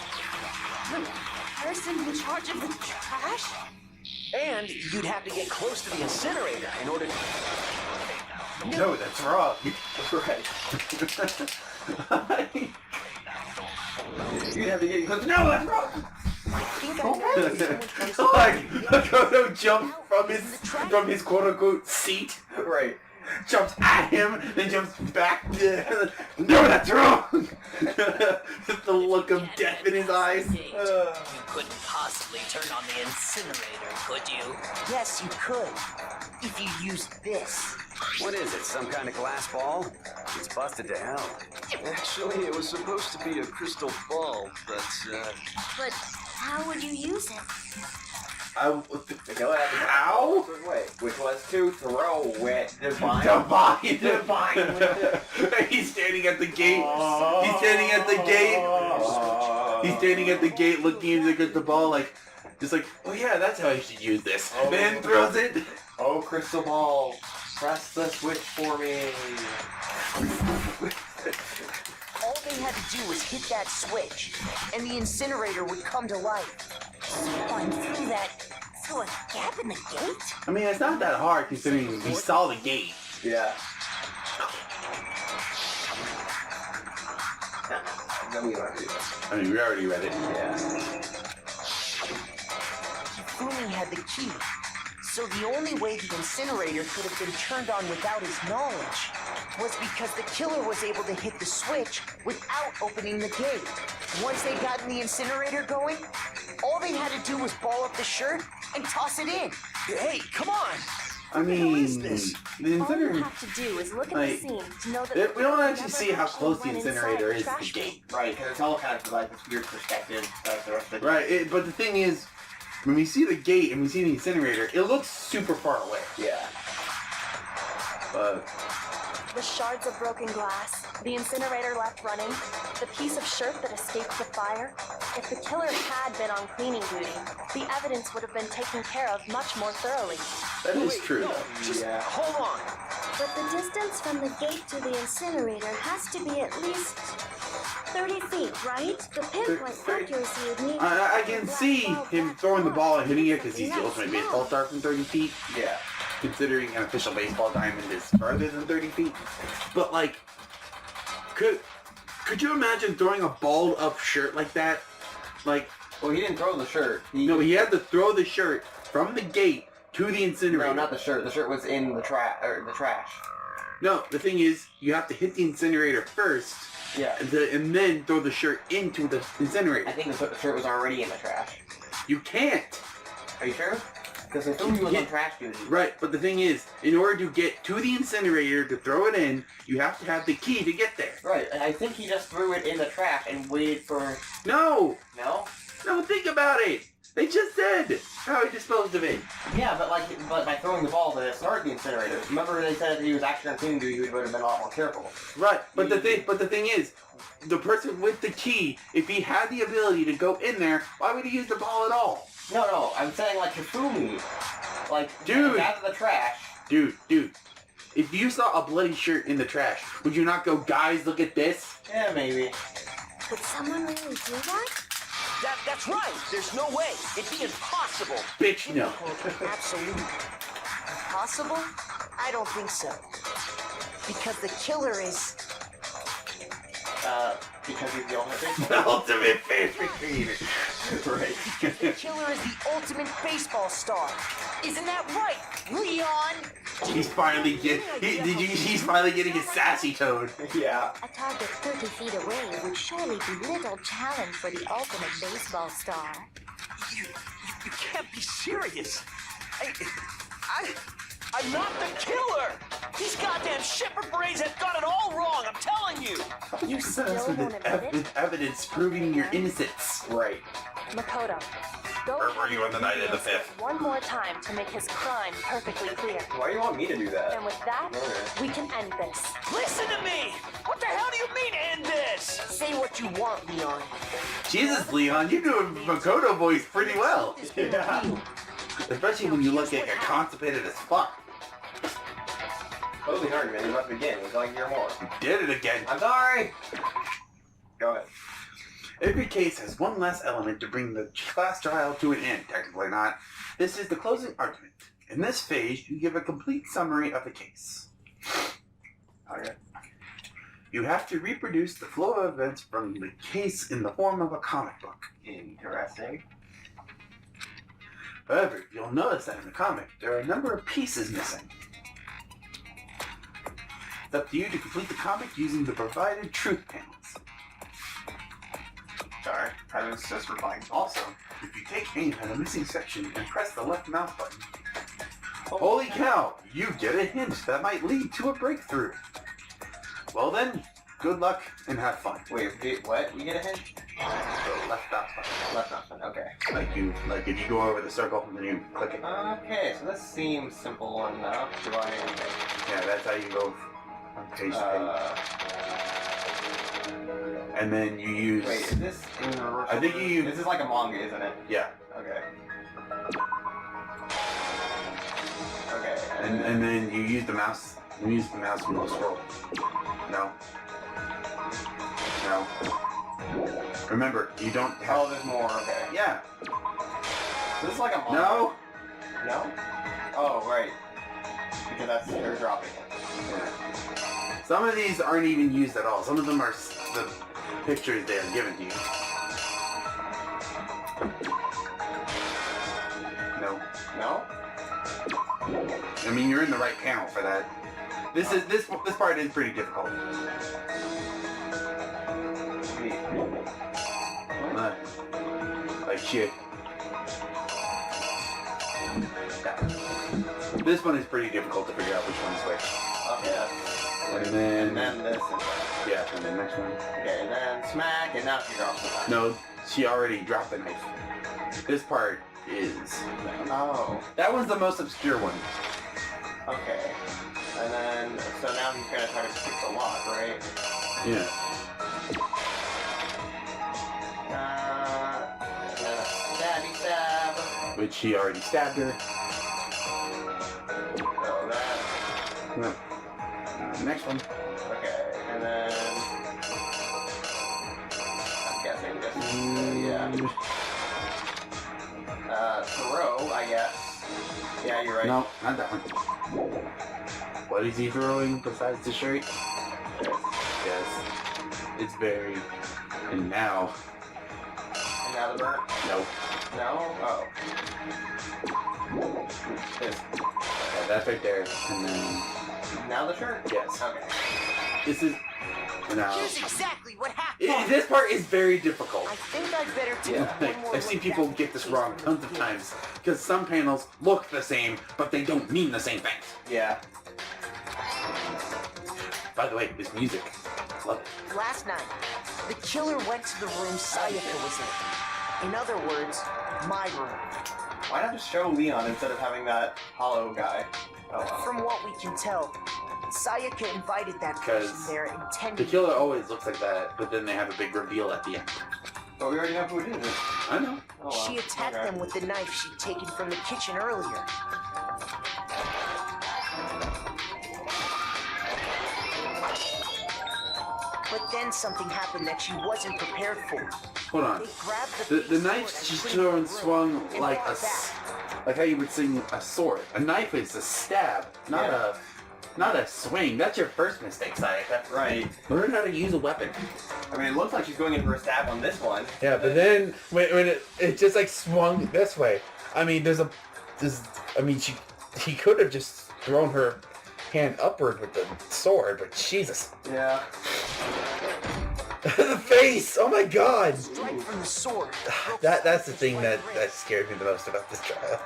the person in charge of the trash? And you'd have to get close to the incinerator in order to... no, that's wrong. Right. You have to get close. No, that's wrong. I think I know someone comes to Like, Makoto jumps from his quote unquote seat. Right. Jumps at him, then jumps back. No, that's wrong! The look of death in his eyes. You couldn't possibly turn on the incinerator, could you? Yes, you could. If you used this. What is it, some kind of glass ball? It's busted to hell. Actually, it was supposed to be a crystal ball, but, But how would you use it? How? Which was to throw it. Divine. He's standing at the gate. He's standing at the gate. He's standing at the gate looking at the ball like, just like, oh yeah, that's how I should use this. Oh. Then throws it. Oh, crystal ball. Press the switch for me. All they had to do was hit that switch, and the incinerator would come to life. Someone threw that through a gap in the gate? I mean, it's not that hard considering we saw the gate. Yeah. Then we already did that. I mean, we already read it. Yeah. Fumi had the key, so the only way the incinerator could have been turned on without his knowledge was because the killer was able to hit the switch without opening the gate. Once they got the incinerator going, all they had to do was ball up the shirt and toss it in. Hey, come on! I mean, the All you incinerator. have to do is look at Like, the scene to know that we don't actually never see how close the went inside incinerator is to the trash bin. gate. Right, because it's all kind of like this weird perspective that the rest of the Right, but the thing is, when we see the gate and we see the incinerator, it looks super far away. Yeah. But The shards of broken glass, the incinerator left running, the piece of shirt that escaped the fire. If the killer had been on cleaning duty, the evidence would have been taken care of much more thoroughly. that is true. No, just hold on. But the distance from the gate to the incinerator has to be at least 30 feet, right? The pinpoint 30. accuracy would need I can see him throwing the ball and hitting it because he's the ultimate baseball star from 30 feet. Yeah. Considering an official baseball diamond is farther than 30 feet. But like, could you imagine throwing a balled up shirt like that? Like, Well, he didn't throw the shirt. he had to throw the shirt from the gate to the incinerator. No, not the shirt. The shirt was in the trash. No, the thing is, you have to hit the incinerator first, Yeah. and then throw the shirt into the incinerator. I think the shirt was already in the trash. You can't. Are you sure? Because the Fumi was on trash duty. Right, but the thing is, in order to get to the incinerator to throw it in, you have to have the key to get there. Right, and I think he just threw it in the trash and waited for... No! No? No, think about it! They just said how he disposed of it. Yeah, but by throwing the ball to start the incinerator. Remember they said if he was actually on cleaning duty, he would have been a lot more careful. Right, but the thing is, the person with the key, if he had the ability to go in there, why would he use the ball at all? No, I'm saying like Hifumi. Like, Dude. out of the trash. Dude, if you saw a bloody shirt in the trash, would you not go, guys, look at this? Yeah, maybe. Would someone really do that? That's right. There's no way. It'd be impossible. Bitch, no. Absolutely. Possible? I don't think so. Because the killer is... Because he's the ultimate baseball. The ultimate fish receiver. Right. The killer is the ultimate baseball star. Isn't that right, Leon? He's finally he's finally getting his sassy tone. Yeah. A target 30 feet away would surely be little challenge for the ultimate baseball star. You can't be serious. I'm not the killer. These goddamn shepherd berets have got it all wrong. I'm telling you. You still won't admit it? With evidence proving your innocence. Right. Makoto, go Where were you on the night of the 5th? one more time to make his crime perfectly clear. Why do you want me to do that? And with that, we can end this. Listen to me. What the hell do you mean end this? Say what you want, Leon. Jesus, Leon, you're doing Makoto voice pretty well. Yeah. Especially when you look like you're constipated as fuck. Closing argument, you must begin. Would you like to hear more? You did it again. I'm sorry! Go ahead. Every case has one last element to bring the class trial to an end, technically not. This is the closing argument. In this phase, you give a complete summary of the case. Okay. You have to reproduce the flow of events from the case in the form of a comic book. Interesting. However, you'll notice that in the comic, there are a number of pieces missing. It's up to you to complete the comic using the provided truth panels. Sorry, I was just replying. Also, if you take aim at a missing section and press the left mouse button, holy cow, you get a hint that might lead to a breakthrough. Well then, good luck and have fun. Wait, what? You get a hint? The left mouse button. Left mouse button, okay. Like if you go over the circle and then you click it. Okay, so this seems simple enough. Do I... Yeah, that's how you go from page to page. And then you use... Wait, is this in reverse? I think you use... This is like a manga, isn't it? Yeah. Okay. Okay. And then you use the mouse. You use the mouse wheel to scroll. No. No. Remember, you don't have... Oh, there's more, okay. Yeah. This is like a manga. No. No? Oh, right. Because that's they're dropping it. Yeah. Some of these aren't even used at all. Some of them are the pictures they are given to you. No. No? I mean, you're in the right panel for that. This part is pretty difficult. Like shit. Yeah. This one is pretty difficult to figure out which one's which. Okay. And then this is yeah, and then next one. Okay, and then smack, and now she drops the knife. No, she already dropped the knife. This part is. Oh. That one's the most obscure one. Okay. And then, so now he's gonna try to pick the lock, right? Yeah. And then a stabby stab. Which he already stabbed her. So that. No. Next one. Okay, and then. I'm guessing. Yeah. Throw, I guess. Yeah, you're right. No, not that one. What is he throwing besides the shirt? Yes. It's buried. And now. And now the burnt? No. No? Oh. This. Okay, that's right there. And then. Now the shirt? Yes. Okay. This is. No. Here's exactly what happened. This part is very difficult. I think I'd better take one more I've seen look people back get at this the wrong case. tons of times because some panels look the same, but they don't mean the same things. Yeah. By the way, this music, love it. Last night, the killer went to the room Sayaka was in. In other words, my room. Why not just show Leon instead of having that hollow guy? Oh well. From what we can tell, Sayaka invited that person Because there the intending. killer always looks like that, but then they have a big reveal at the end. But we already know who it is. I know. Oh, well. She attacked Okay. them with the knife she'd taken from the kitchen earlier. But then something happened that she wasn't prepared for. Hold on. They grabbed The knife she's showing swung like a, like how you would swing a sword. A knife is a stab, not a swing. That's your first mistake, Sayaka. Right. Learn how to use a weapon. I mean, it looks like she's going in for a stab on this one. Yeah, but then when it just like swung this way. I mean, he could have just thrown her hand upward with the sword, but Jesus. Yeah. The face! Oh my god! Straight from the sword. That's the thing that scared me the most about this trial.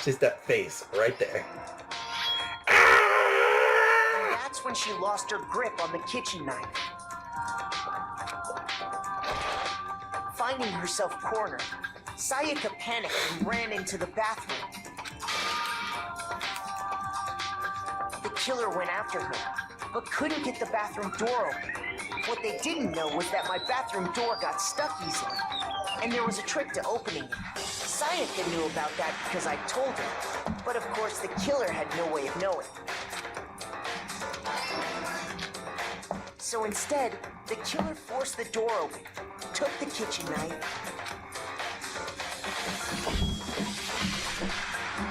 Just that face right there. And that's when she lost her grip on the kitchen knife. Finding herself cornered, Sayaka panicked and ran into the bathroom. The killer went after her, but couldn't get the bathroom door open. What they didn't know was that my bathroom door got stuck easily, and there was a trick to opening it. Sayaka knew about that because I told her, but of course the killer had no way of knowing. So instead, the killer forced the door open, took the kitchen knife,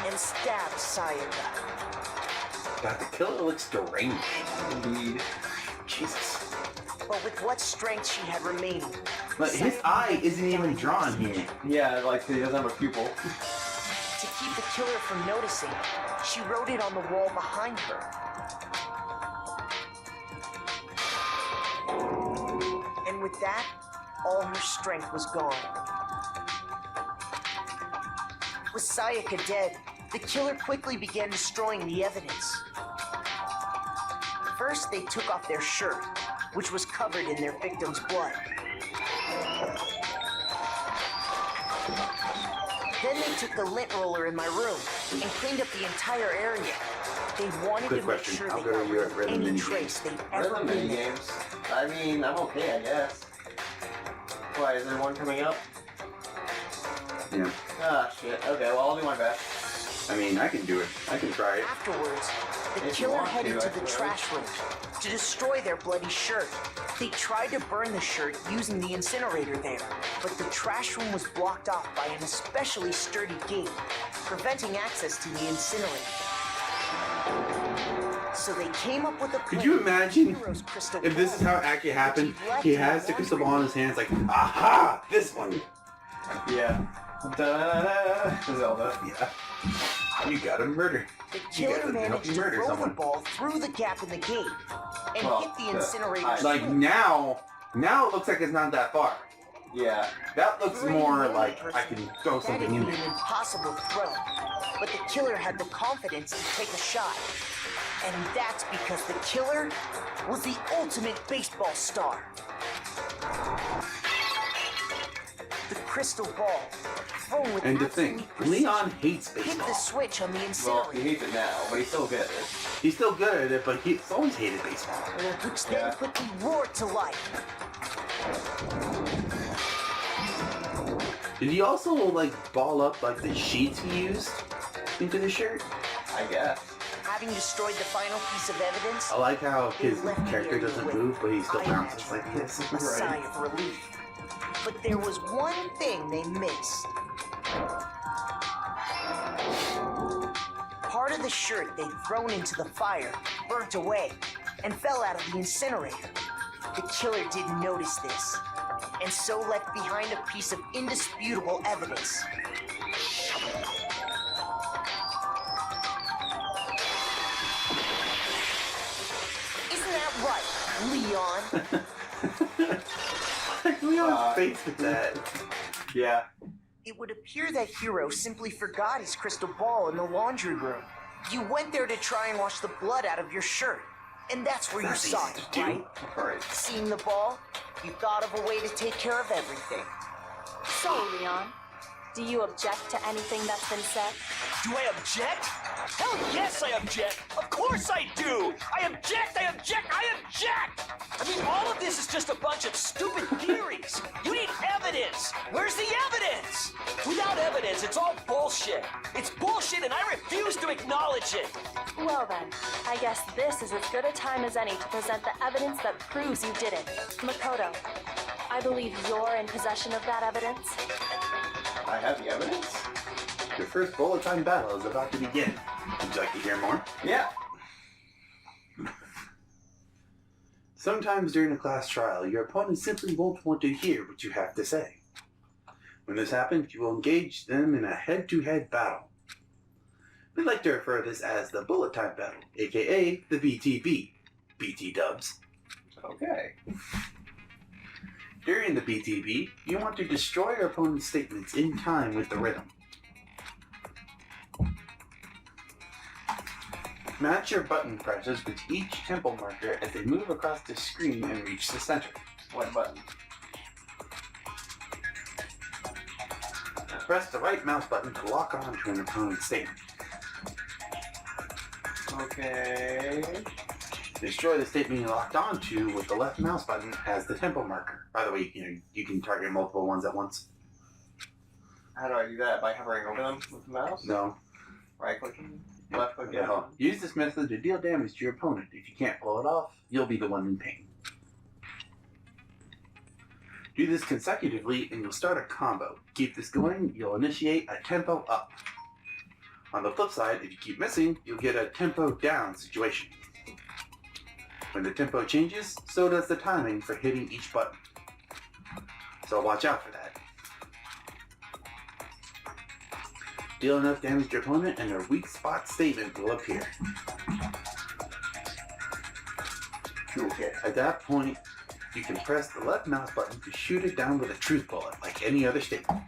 and stabbed Sayaka. God, the killer looks deranged. Indeed. Jesus. But with what strength she had remaining. But his eye isn't even drawn here. Yeah, like he doesn't have a pupil. To keep the killer from noticing, she wrote it on the wall behind her. And with that, all her strength was gone. With Sayaka dead, the killer quickly began destroying the evidence. First, they took off their shirt, which was covered in their victim's blood. Then they took the lint roller in my room and cleaned up the entire area. They wanted Good to make question. sure How they good are got you rid at of rhythm any mini trace games? they'd ever Rhythm been mini in. games. I mean, I'm okay, I guess. Why, is there one coming up? Yeah. Ah, shit. Okay, well, I'll do my best. I mean, I can do it. I can try it. Afterwards, the If you killer want headed to, to the I suppose. trash room to destroy their bloody shirt. They tried to burn the shirt using the incinerator there, but the trash room was blocked off by an especially sturdy gate. preventing access to the incinerator. So they came up with a plan. Could you imagine Hero's crystal if this is ball, how it actually happened? which he left He in has the the crystal ball laundry in his hands, like, aha, this one. Yeah. Da-da-da-da. Zelda. Yeah. You gotta murder. The You killer gotta help managed you to murder throw someone. the ball through the gap in the gate and Well, hit the incinerator. Like now it looks like it's not that far. Yeah. That looks For any more normal like person, I can throw that'd something in be an there. impossible throw. But the killer had the confidence to take a shot. And that's because the killer was the ultimate baseball star. The crystal ball, thrown with And to think, absolute precision, Leon hates hit baseball. the switch on the Well, incinerator, he hates it now, but he's still good at it. He's still good at it, but he's always hated baseball. which then quickly roared to life. Did he also like ball up like the sheets he used into the shirt? I guess. Having destroyed the final piece of evidence, I like how his they left the character area doesn't with, move, but he still I bounces imagine, like this. a sigh of relief. But there was one thing they missed. Part of the shirt they'd thrown into the fire burnt away and fell out of the incinerator. The killer didn't notice this, and so left behind a piece of indisputable evidence. Isn't that right, Leon? Leon's face with that. Yeah. It would appear that Hero simply forgot his crystal ball in the laundry room. You went there to try and wash the blood out of your shirt, and that's where you saw it, right? Right. Seeing the ball, you thought of a way to take care of everything. So, Leon, do you object to anything that's been said? Do I object? Hell yes, I object. Of course I do. I object. I object. I object. I mean, all of this is just a bunch of stupid theories. You need evidence. Where's the evidence? Without evidence, it's all bullshit. It's bullshit, and I refuse to acknowledge it. Well then, I guess this is as good a time as any to present the evidence that proves you did it. Makoto, I believe you're in possession of that evidence. I have the evidence? Your first bullet time battle is about to begin. Would you like to hear more? Yeah. Sometimes during a class trial, your opponent simply won't want to hear what you have to say. When this happens, you will engage them in a head-to-head battle. We like to refer to this as the bullet time battle, aka the BTB. BT dubs. Okay. During the BTB, you want to destroy your opponent's statements in time with the rhythm. Match your button presses with each tempo marker as they move across the screen and reach the center. What button? Press the right mouse button to lock on to an opponent's statement. Okay. Destroy the statement you locked onto with the left mouse button as the tempo marker. By the way, you can target multiple ones at once. How do I do that? By hovering over them with the mouse? No. Right clicking? Left clicking? No. Use this method to deal damage to your opponent. If you can't pull it off, you'll be the one in pain. Do this consecutively and you'll start a combo. Keep this going, you'll initiate a tempo up. On the flip side, if you keep missing, you'll get a tempo down situation. When the tempo changes, so does the timing for hitting each button. So watch out for that. Deal enough damage to your opponent and their weak spot statement will appear. Okay, at that point, you can press the left mouse button to shoot it down with a truth bullet, like any other statement.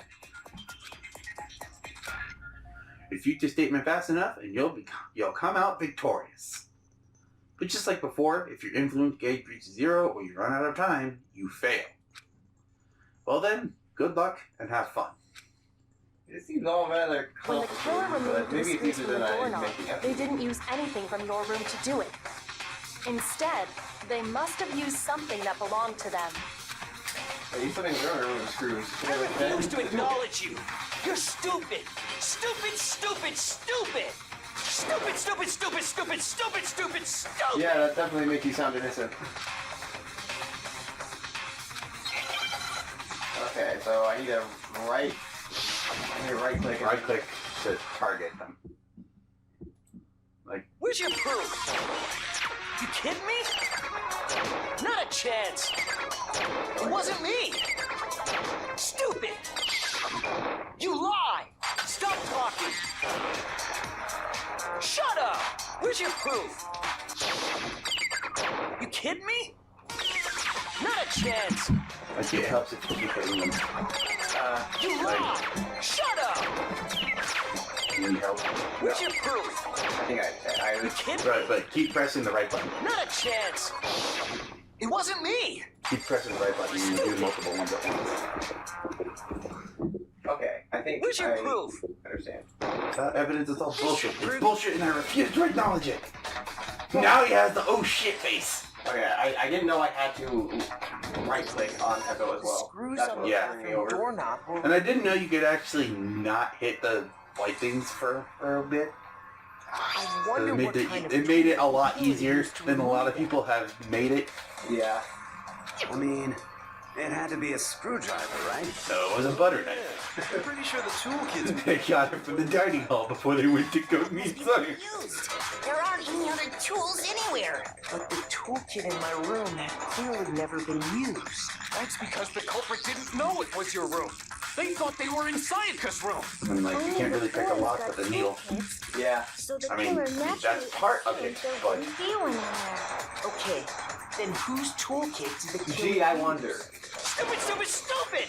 Refute your statement fast enough and you'll come out victorious. But just like before, if your influence gauge reaches 0 or you run out of time, you fail. Well then, good luck and have fun. It seems all rather When the killer complicated, removed but the maybe it's screws easier from the than I doorknob, making up. they didn't use anything from your room to do it. Instead, they must have used something that belonged to them. I used something earlier with the screws. I refuse to acknowledge you. You're stupid. Stupid, stupid, stupid. Stupid, stupid, stupid, stupid, stupid, stupid, stupid. Yeah, that definitely makes you sound innocent. Okay, so I need to right click. Right click. to target them. Like, Where's your proof? You kidding me? Not a chance. It wasn't me. Stupid. You lie. Stop talking. Shut up. Where's your proof? You kidding me? Not a chance. like it helps if you keep hitting them. You lie. Shut up. You need help. Where's your proof? I think I You kidding me? Right, but keep pressing the right button. Not a chance. It wasn't me. Keep pressing the right button and do multiple ones at once. Okay, I think Where's your I proof? understand. That evidence is all bullshit. It's bullshit and I refuse to acknowledge it. Now he has the oh shit face. Okay, I didn't know I had to right-click on Echo as well. Screws That's on what the Yeah. threw me bathroom over. doorknob. And I didn't know you could actually not hit the white things for a bit. I So wonder it made, what kind of it made it a lot tool he easier used to than a lot of remove people have made it. Yeah. I mean, it had to be a screwdriver, right? No, it was a butter knife. I'm pretty sure the toolkit's They got it from the dining hall before they went to go meet Sonic. Used. There aren't any other tools anywhere. But the toolkit in my room had clearly never been used. That's because the culprit didn't know it was your room. They thought they were in Sayaka's room. I mean, like, you can't really pick a lock with a needle. Yeah. So the I mean, killer naturally that's part of it, assumed there but- wouldn't be one in there. Okay, then whose toolkit did the killer Gee, I use? wonder. Stupid, stupid, stupid.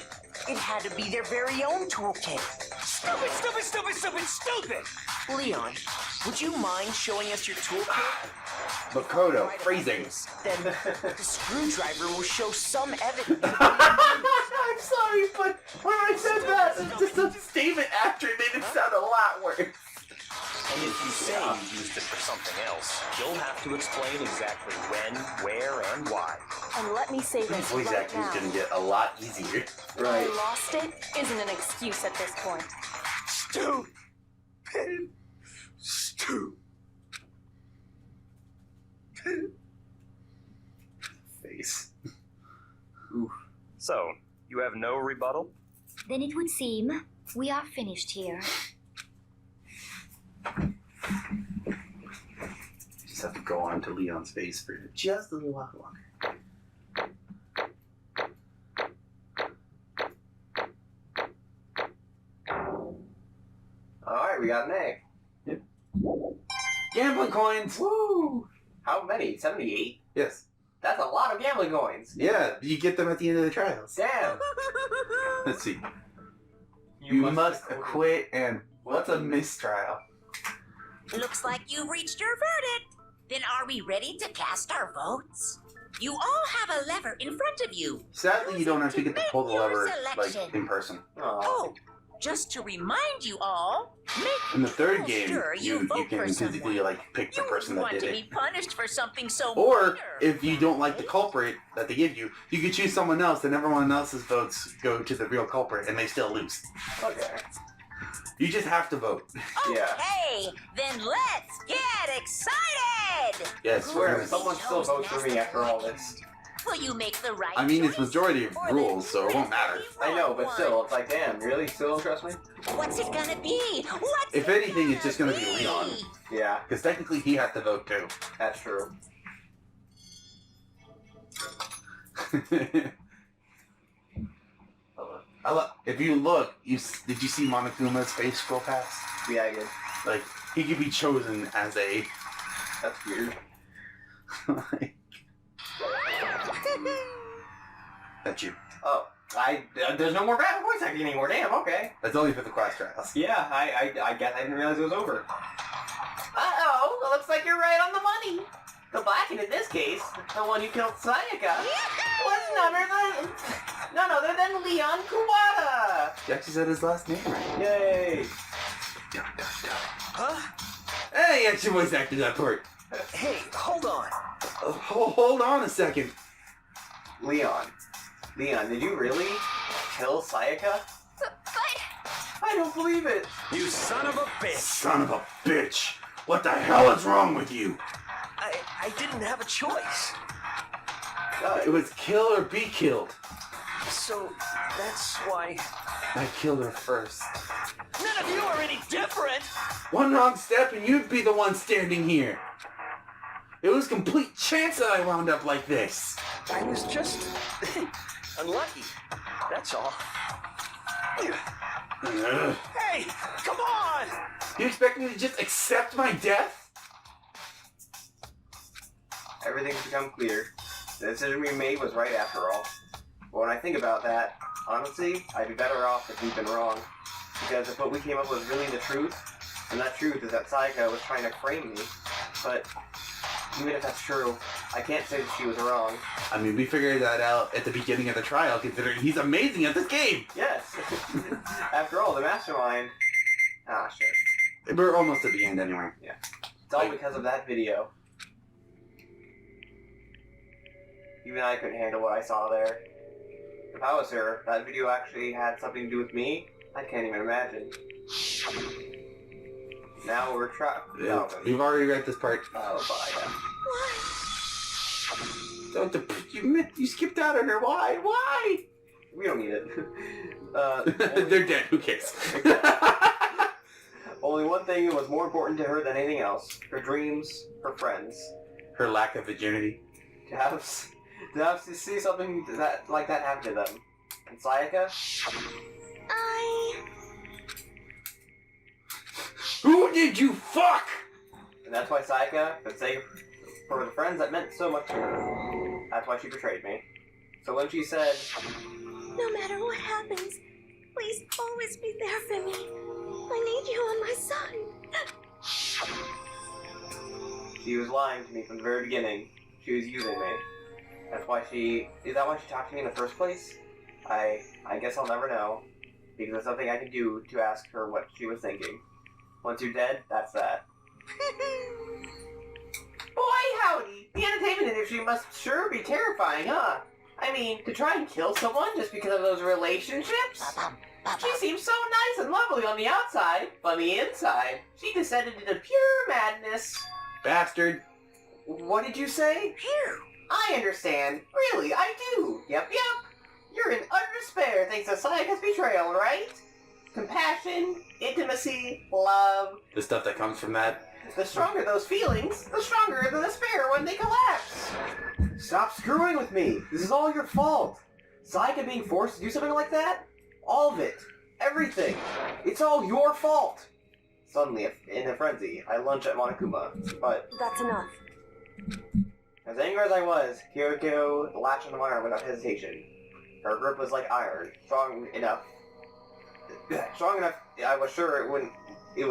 It had to be their very own toolkit. Stupid, stupid, stupid, stupid, stupid. Leon, would you mind showing us your toolkit? Makoto, phrasing. Then the screwdriver will show some evidence. I'm sorry, but when I said that, it's just a statement after it made it sound a lot worse. And if you say you used it for something else, you'll have to explain exactly when, where, and why. And let me say this Voice right acting is now. gonna get a lot easier. Right. I lost it isn't an excuse at this point. Stupid. Stupid. Face. So, you have no rebuttal? Then it would seem we are finished here. Just have to go on to Leon's face for just a little while longer. Alright, we got an egg. Yep. Gambling coins! Woo! How many? 78? Yes. That's a lot of gambling coins. Yeah, you get them at the end of the trials. Damn. Let's see. You must acquit and what's a mistrial? Looks like you've reached your verdict. Then are we ready to cast our votes? You all have a lever in front of you. Sadly, you don't actually get to pull the Make your lever like selection. in person. Oh, just to remind you all, make In the third real game, sure you vote can for physically someone. like pick the You person that want did to it. be punished for something so Or minor. if you don't like the culprit that they give you, you could choose someone else, and everyone else's votes go to the real culprit, and they still lose. Okay. You just have to vote. Yeah. Okay, then let's get excited! Yes, we're Swear, gonna. someone still votes for me after all this. Will you make the right I mean, it's choice? majority of Or the rules, so it won't matter. I know, but one? still, it's like, damn, really? Still don't trust me? What's it gonna be? What's If it anything, it's just gonna be be? Leon. Yeah, Because technically, he has to vote too. that's true. If you look, did you see Monokuma's face scroll past? Yeah, I did. Like, he could be chosen as a. That's weird. That's you. Oh, there's no more voice acting anymore. Damn, okay. That's only for the class trials. Yeah, I guess I didn't realize it was over. Uh-oh, it looks like you're right on the money. The Blacken in this case, the one who killed Sayaka, was none other than Leon Kuwata. He actually said his last name right. Yay. Huh? Hey, he actually voice acted that part. Hey, hold on. Hold on a second. Leon, did you really kill Sayaka? I don't believe it. You son of a bitch! Son of a bitch! What the hell is wrong with you? I didn't have a choice. It was kill or be killed. So that's why I killed her first. None of you are any different! One wrong step and you'd be the one standing here. It was complete chance that I wound up like this. I was just unlucky. That's all. Hey, come on! You expect me to just accept my death? Everything's become clear. The decision we made was right after all. But when I think about that, honestly, I'd be better off if we'd been wrong. Because if what we came up with was really the truth, then that truth is that Sayaka was trying to frame me. But even if that's true, I can't say that she was wrong. I mean, we figured that out at the beginning of the trial, considering he's amazing at this game. Yes. After all, the mastermind... Ah, shit. We're almost at the end anyway. Yeah. It's all because of that video. Even I couldn't handle what I saw there. If I was her, that video actually had something to do with me, I can't even imagine. Now we're trapped. Yeah, we've already read this part. Oh, bye. Don't you skipped out on her. Why? Why? We don't need it. They're dead. Who cares? Only one thing was more important to her than anything else. Her dreams, her friends. Her lack of virginity. To have to see something like that happen to them. And Sayaka? Who did you fuck? And that's why Sayaka could say for the friends that meant so much to her. That's why she betrayed me. So when she said, No matter what happens, please always be there for me. I need you on my side. she was lying to me from the very beginning. She was using me. That's why is that why she talked to me in the first place? I guess I'll never know. Because there's nothing I can do to ask her what she was thinking. Once you're dead, that's that. Boy, howdy! The entertainment industry must sure be terrifying, huh? I mean, to try and kill someone just because of those relationships? She seems so nice and lovely on the outside, but on the inside, she descended into pure madness. Bastard. What did you say? I understand. Really, I do. Yep. You're in utter despair thanks to Sayaka's betrayal, right? Compassion, intimacy, love. The stuff that comes from that. The stronger those feelings, the stronger the despair when they collapse. Stop screwing with me. This is all your fault. Sayaka being forced to do something like that? All of it. Everything. It's all your fault. Suddenly, in a frenzy, I lunge at Monokuma, but... That's enough. As angry as I was, Kyoko latched onto my arm without hesitation. Her grip was like iron, strong enough, I was sure it would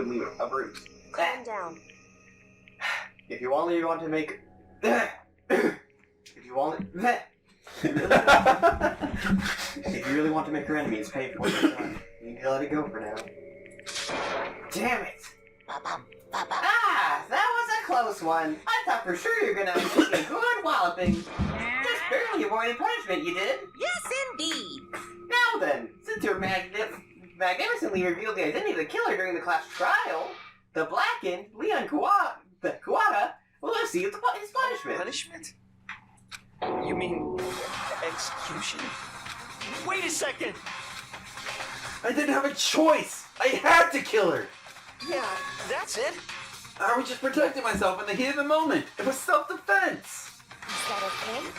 leave a bruise. Calm down. If you really want to make your enemies pay for what you've done, you can let it go for now. Damn it! Ah, that was a close one. I thought for sure you were gonna give me a good walloping. Just barely avoided punishment, you did. Yes, indeed. Now then, since you're magnificently revealed the identity of the killer during the class trial, the blackened Leon Kawada will receive his punishment. Punishment? You mean execution? Wait a second! I didn't have a choice. I had to kill her. Yeah, that's it. I was just protecting myself in the heat of the moment. It was self-defense. Is that okay?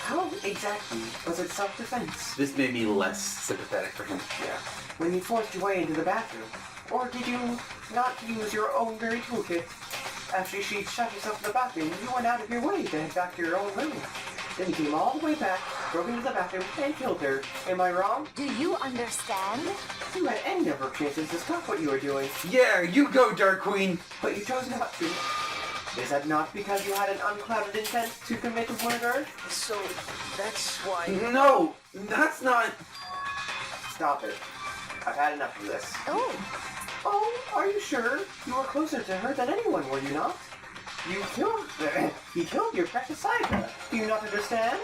How exactly was it self-defense? This made me less sympathetic for him. Yeah. When you forced your way into the bathroom? Or did you not use your own very toolkit? After she shot herself in the bathroom, you went out of your way to head back to your own room. Then you came all the way back, broke into the bathroom, and killed her. Am I wrong? Do you understand? You had any number of chances to stop what you were doing. Yeah, you go, Dark Queen. But you chose not to. Is that not because you had an unclouded intent to commit murder? So, that's why... No, that's not... Stop it. I've had enough of this. Oh, are you sure? You were closer to her than anyone, were you not? He killed your precious Sayaka. Do you not understand?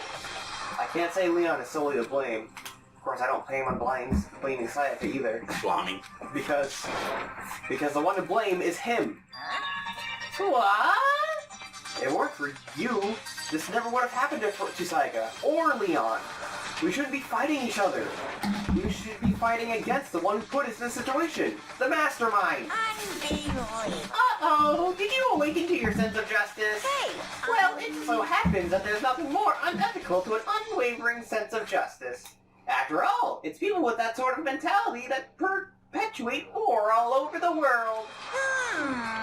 I can't say Leon is solely to blame. Of course, I don't blame on blaming Sayaka either. Blaming. Because the one to blame is him. What? If it weren't for you, this never would have happened to Sayaka or Leon. We shouldn't be fighting each other. should be fighting against the one who put us in this situation. The mastermind. Unbelievable. Uh-oh, did you awaken to your sense of justice? Hey! Well, it just so happens that there's nothing more unethical to an unwavering sense of justice. After all, it's people with that sort of mentality that perpetuate war all over the world.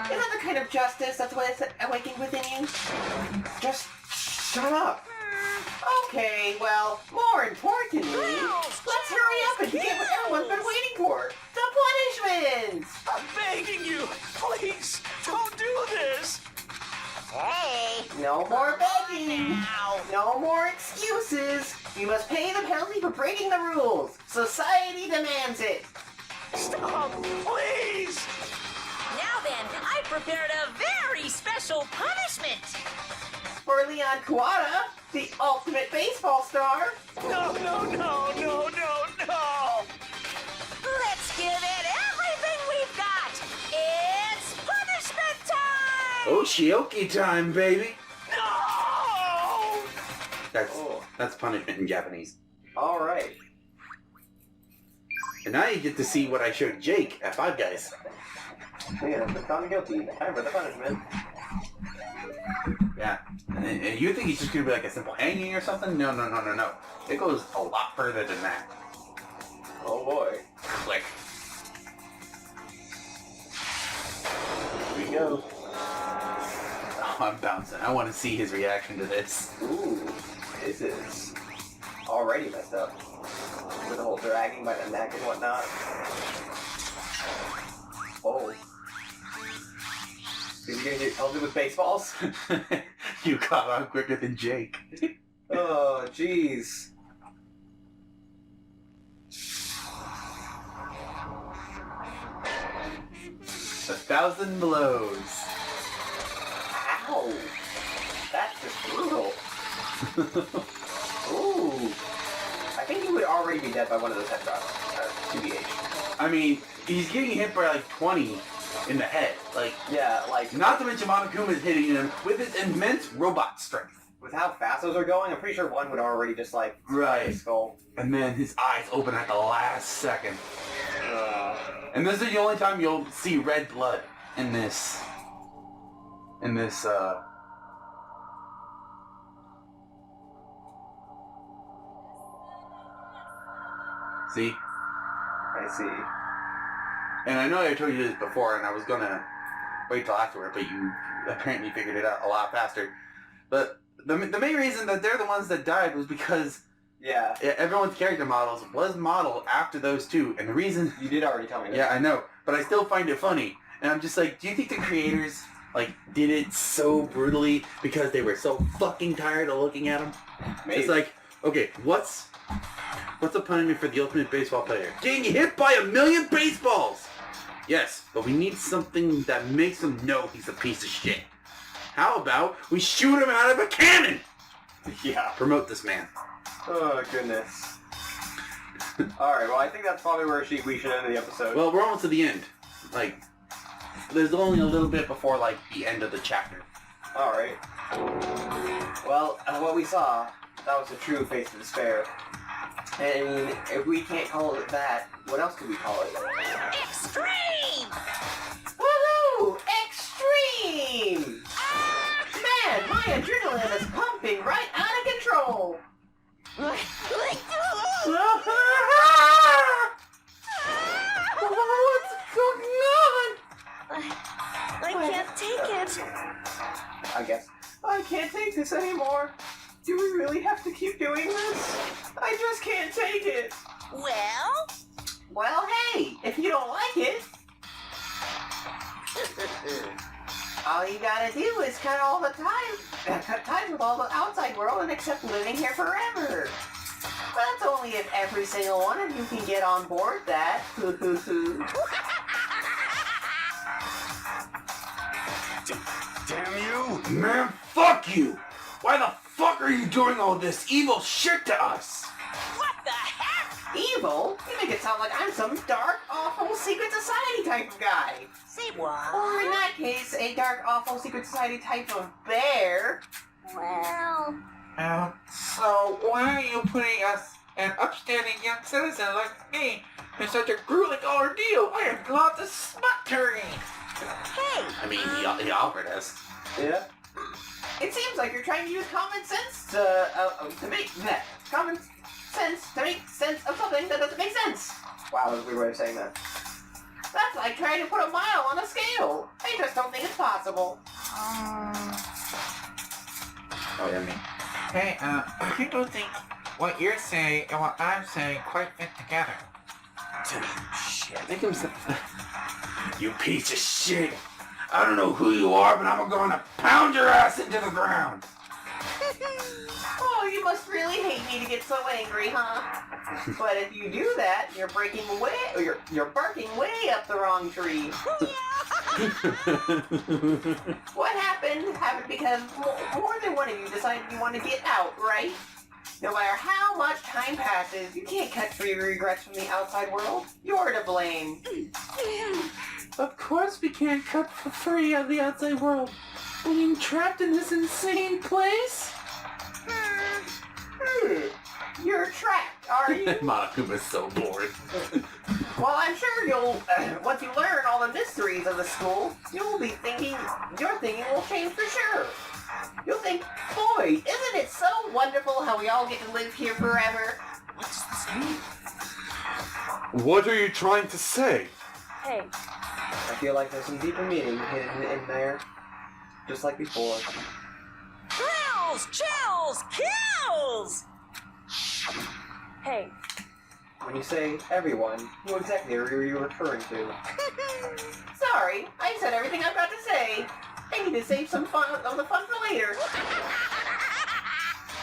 Is that the kind of justice that's what is awakened within you? Just shut up. Okay, well, more importantly, let's hurry up and get what everyone's been waiting for. The punishments! I'm begging you, please, don't do this. Hey! No more begging! No more excuses! You must pay the penalty for breaking the rules! Society demands it! Stop, please. Now then, I prepared a very special punishment. For Leon Kuwata, the ultimate baseball star! No, no, no, no, no, no. Let's give it everything we've got. It's punishment time! Oshioki time, baby. No! That's punishment in Japanese. Alright. And now you get to see what I showed Jake at Five Guys. Yeah, the found guilty. Time for the punishment. Yeah. And you think it's just going to be like a simple hanging or something? No, no, no, no, no. It goes a lot further than that. Oh boy. Click. Here we go. Oh, I'm bouncing. I want to see his reaction to this. Ooh, this is already messed up. With the whole dragging by the neck and whatnot. Oh. Is he gonna get pelted with baseballs? You caught on quicker than Jake. Oh, jeez. A 1,000 blows. Ow! That's just brutal. Ooh. I think he would already be dead by one of those headshots. TBH. I mean, he's getting hit by like 20 in the head. Like, yeah, like... Not to mention Monokuma is hitting him with his immense robot strength. With how fast those are going, I'm pretty sure one would already just like... Right. His skull. And then his eyes open at the last second. And this is the only time you'll see red blood in this. See? I see. And I know I told you this before, and I was gonna wait till afterward, but you apparently figured it out a lot faster. But the main reason that they're the ones that died was because everyone's character models was modeled after those two, and the reason... You did already tell me that. Yeah, I know, but I still find it funny. And I'm just like, do you think the creators, like, did it so brutally because they were so fucking tired of looking at them? Maybe. It's like, okay, what's the punishment for the ultimate baseball player? Getting hit by 1,000,000 baseballs! Yes, but we need something that makes him know he's a piece of shit. How about we shoot him out of a cannon? Yeah. Promote this man. Oh, goodness. Alright, well, I think that's probably where we should end the episode. Well, we're almost to the end. Like, there's only a little bit before, like, the end of the chapter. Alright. Well, what we saw, that was a true face of despair. And if we can't call it that, what else could we call it? Extreme! Woohoo! Extreme! Man, my adrenaline is pumping right out of control! What's going on? I can't take it. I guess. I can't take this anymore. Do we really have to keep doing this? I just can't take it. Well? Well, hey, if you don't like it, all you gotta do is cut ties with all the outside world and accept living here forever. That's only if every single one of you can get on board that. Damn you! Man, fuck you! Why the fuck are you doing all this evil shit to us? What the heck? Evil? You make it sound like I'm some dark, awful secret society type of guy. Say what? Or in that case, a dark, awful secret society type of bear. Well... So why are you putting us an upstanding young citizen like me in such a grueling ordeal. I am glad to sputtering. Hey! I mean, he offered us. Yeah. It seems like you're trying to use common sense to make that. Common sense to make sense of something that doesn't make sense. Wow, that's a weird way of saying that. That's like trying to put a mile on a scale. I just don't think it's possible. Oh, yeah, me. Hey, I don't think what you're saying and what I'm saying quite fit together. Shit. Make him You piece of shit. I don't know who you are, but I'm gonna pound your ass into the ground. Oh, you must really hate me to get so angry, huh? But if you do that, you're breaking way, or you're barking way up the wrong tree. What happened because more than one of you decided you want to get out, right? No matter how much time passes, you can't cut free regrets from the outside world. You're to blame. Of course we can't cut for free out of the outside world. Being trapped in this insane place? You're trapped, are you? Monakuma's so bored. Well, I'm sure you'll, once you learn all the mysteries of the school, you'll be thinking, your thinking will change for sure. You'll think, boy, isn't it so wonderful how we all get to live here forever? What's this mean? What are you trying to say? Hey, I feel like there's some deeper meaning hidden in there, just like before. Thrills, chills, kills! hey, When you say everyone, who exactly are you referring to? Sorry, I said everything I've got to say. I need to save some fun of the fun for later.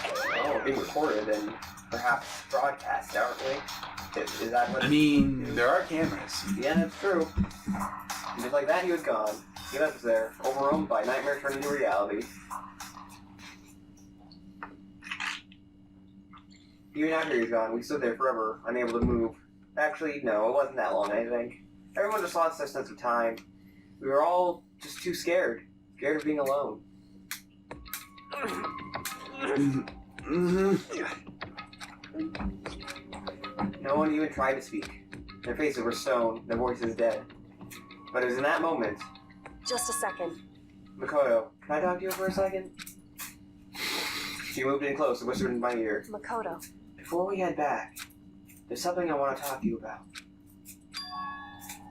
Oh, we're being recorded and perhaps broadcast, aren't we? Is that what? I mean, there are cameras. Yeah, that's true. And just like that, he was gone. He left us there, overwhelmed by nightmare turned into reality. Even after he was gone, we stood there forever, unable to move. Actually, no, it wasn't that long, I think. Everyone just lost their sense of time. We were all just too scared. Scared of being alone. No one even tried to speak. Their faces were stone, their voices dead. But it was in that moment. just a second. Makoto, can I talk to you for a second? She moved in close and whispered in my ear. Makoto. Before we head back, there's something I want to talk to you about.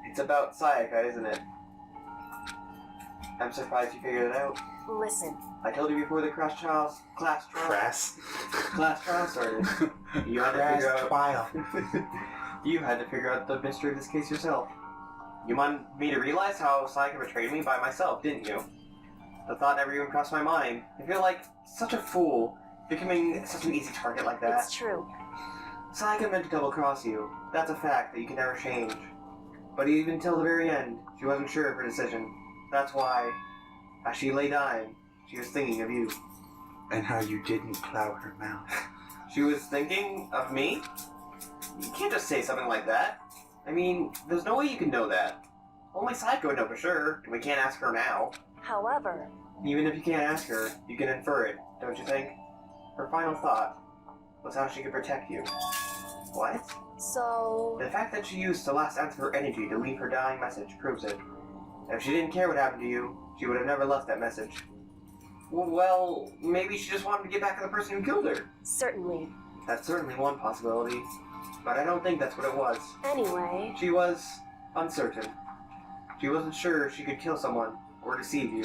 It's about Sayaka, isn't it? I'm surprised you figured it out. Listen. I told you before the class trial started. You had to figure out You had to figure out the mystery of this case yourself. You wanted me to realize how Sayaka betrayed me by myself, didn't you? The thought never even crossed my mind. I feel like such a fool, becoming such an easy target like that. It's true. Sayaka meant to double-cross you. That's a fact that you can never change. But even until the very end, she wasn't sure of her decision. That's why, as she lay dying, she was thinking of you. And how you didn't plow her mouth. She was thinking of me? You can't just say something like that. I mean, there's no way you can know that. Only Sayaka would know for sure, and we can't ask her now. However... Even if you can't ask her, you can infer it, don't you think? Her final thought was how she could protect you. What? So... The fact that she used the last ounce of her energy to leave her dying message proves it. If she didn't care what happened to you, she would have never left that message. Well, maybe she just wanted to get back at the person who killed her. Certainly. That's certainly one possibility. But I don't think that's what it was. Anyway... She was uncertain. She wasn't sure she could kill someone or deceive you,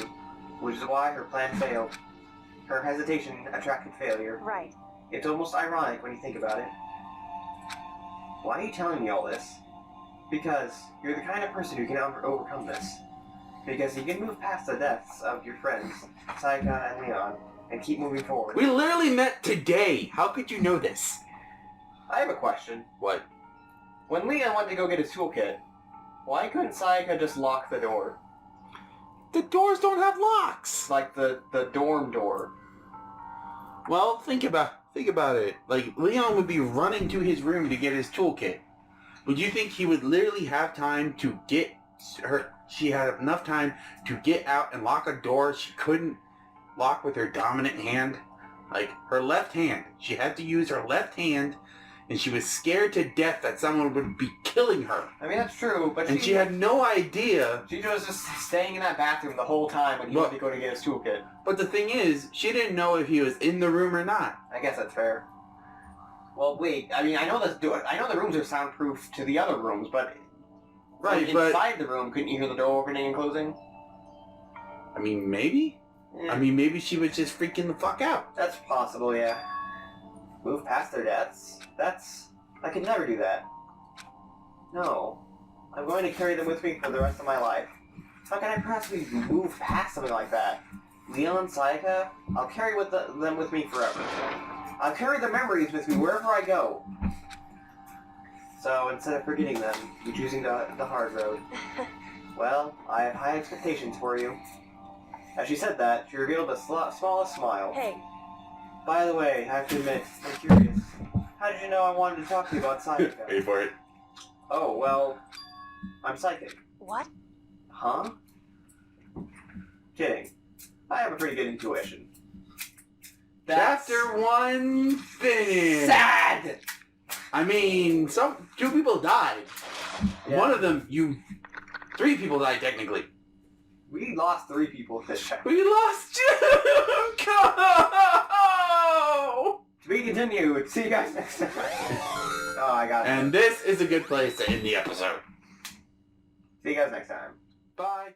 which is why her plan failed. Her hesitation attracted failure. Right. It's almost ironic when you think about it. Why are you telling me all this? Because you're the kind of person who can overcome this. Because you can move past the deaths of your friends, Sayaka and Leon, and keep moving forward. We literally met today. How could you know this? I have a question. What? When Leon went to go get his toolkit, why couldn't Sayaka just lock the door? The doors don't have locks. Like the dorm door. Well, think about it. Like, Leon would be running to his room to get his toolkit. Would you think he would literally have time to get her... She had enough time to get out and lock a door she couldn't lock with her dominant hand? Like, her left hand. She had to use her left hand and she was scared to death that someone would be killing her. I mean, that's true, but And she had no idea. She was just staying in that bathroom the whole time when he went to go to get his toolkit. But the thing is, she didn't know if he was in the room or not. I guess that's fair. Well, wait. I mean, I know the rooms are soundproof to the other rooms, but Right, inside the room, couldn't you hear the door opening and closing? I mean, maybe. I mean, maybe she was just freaking the fuck out. That's possible, yeah. Move past their deaths? I could never do that. No. I'm going to carry them with me for the rest of my life. How can I possibly move past something like that? Leon and Sayaka? I'll carry them with me forever. I'll carry the memories with me wherever I go. So, instead of forgetting them, you're choosing the hard road. Well, I have high expectations for you. As she said that, she revealed the smallest smile. Hey. By the way, I have to admit, I'm curious. How did you know I wanted to talk to you about Sayaka? Pay for it. Oh, well, I'm psychic. What? Huh? Kidding. I have a pretty good intuition. Chapter 1 finished. Sad! I mean, two people died. Yeah. One of them, 3 people died technically. We lost 3 people this chapter. We lost Junko! To be continued. See you guys next time. Oh, I got it. And this is a good place to end the episode. See you guys next time. Bye.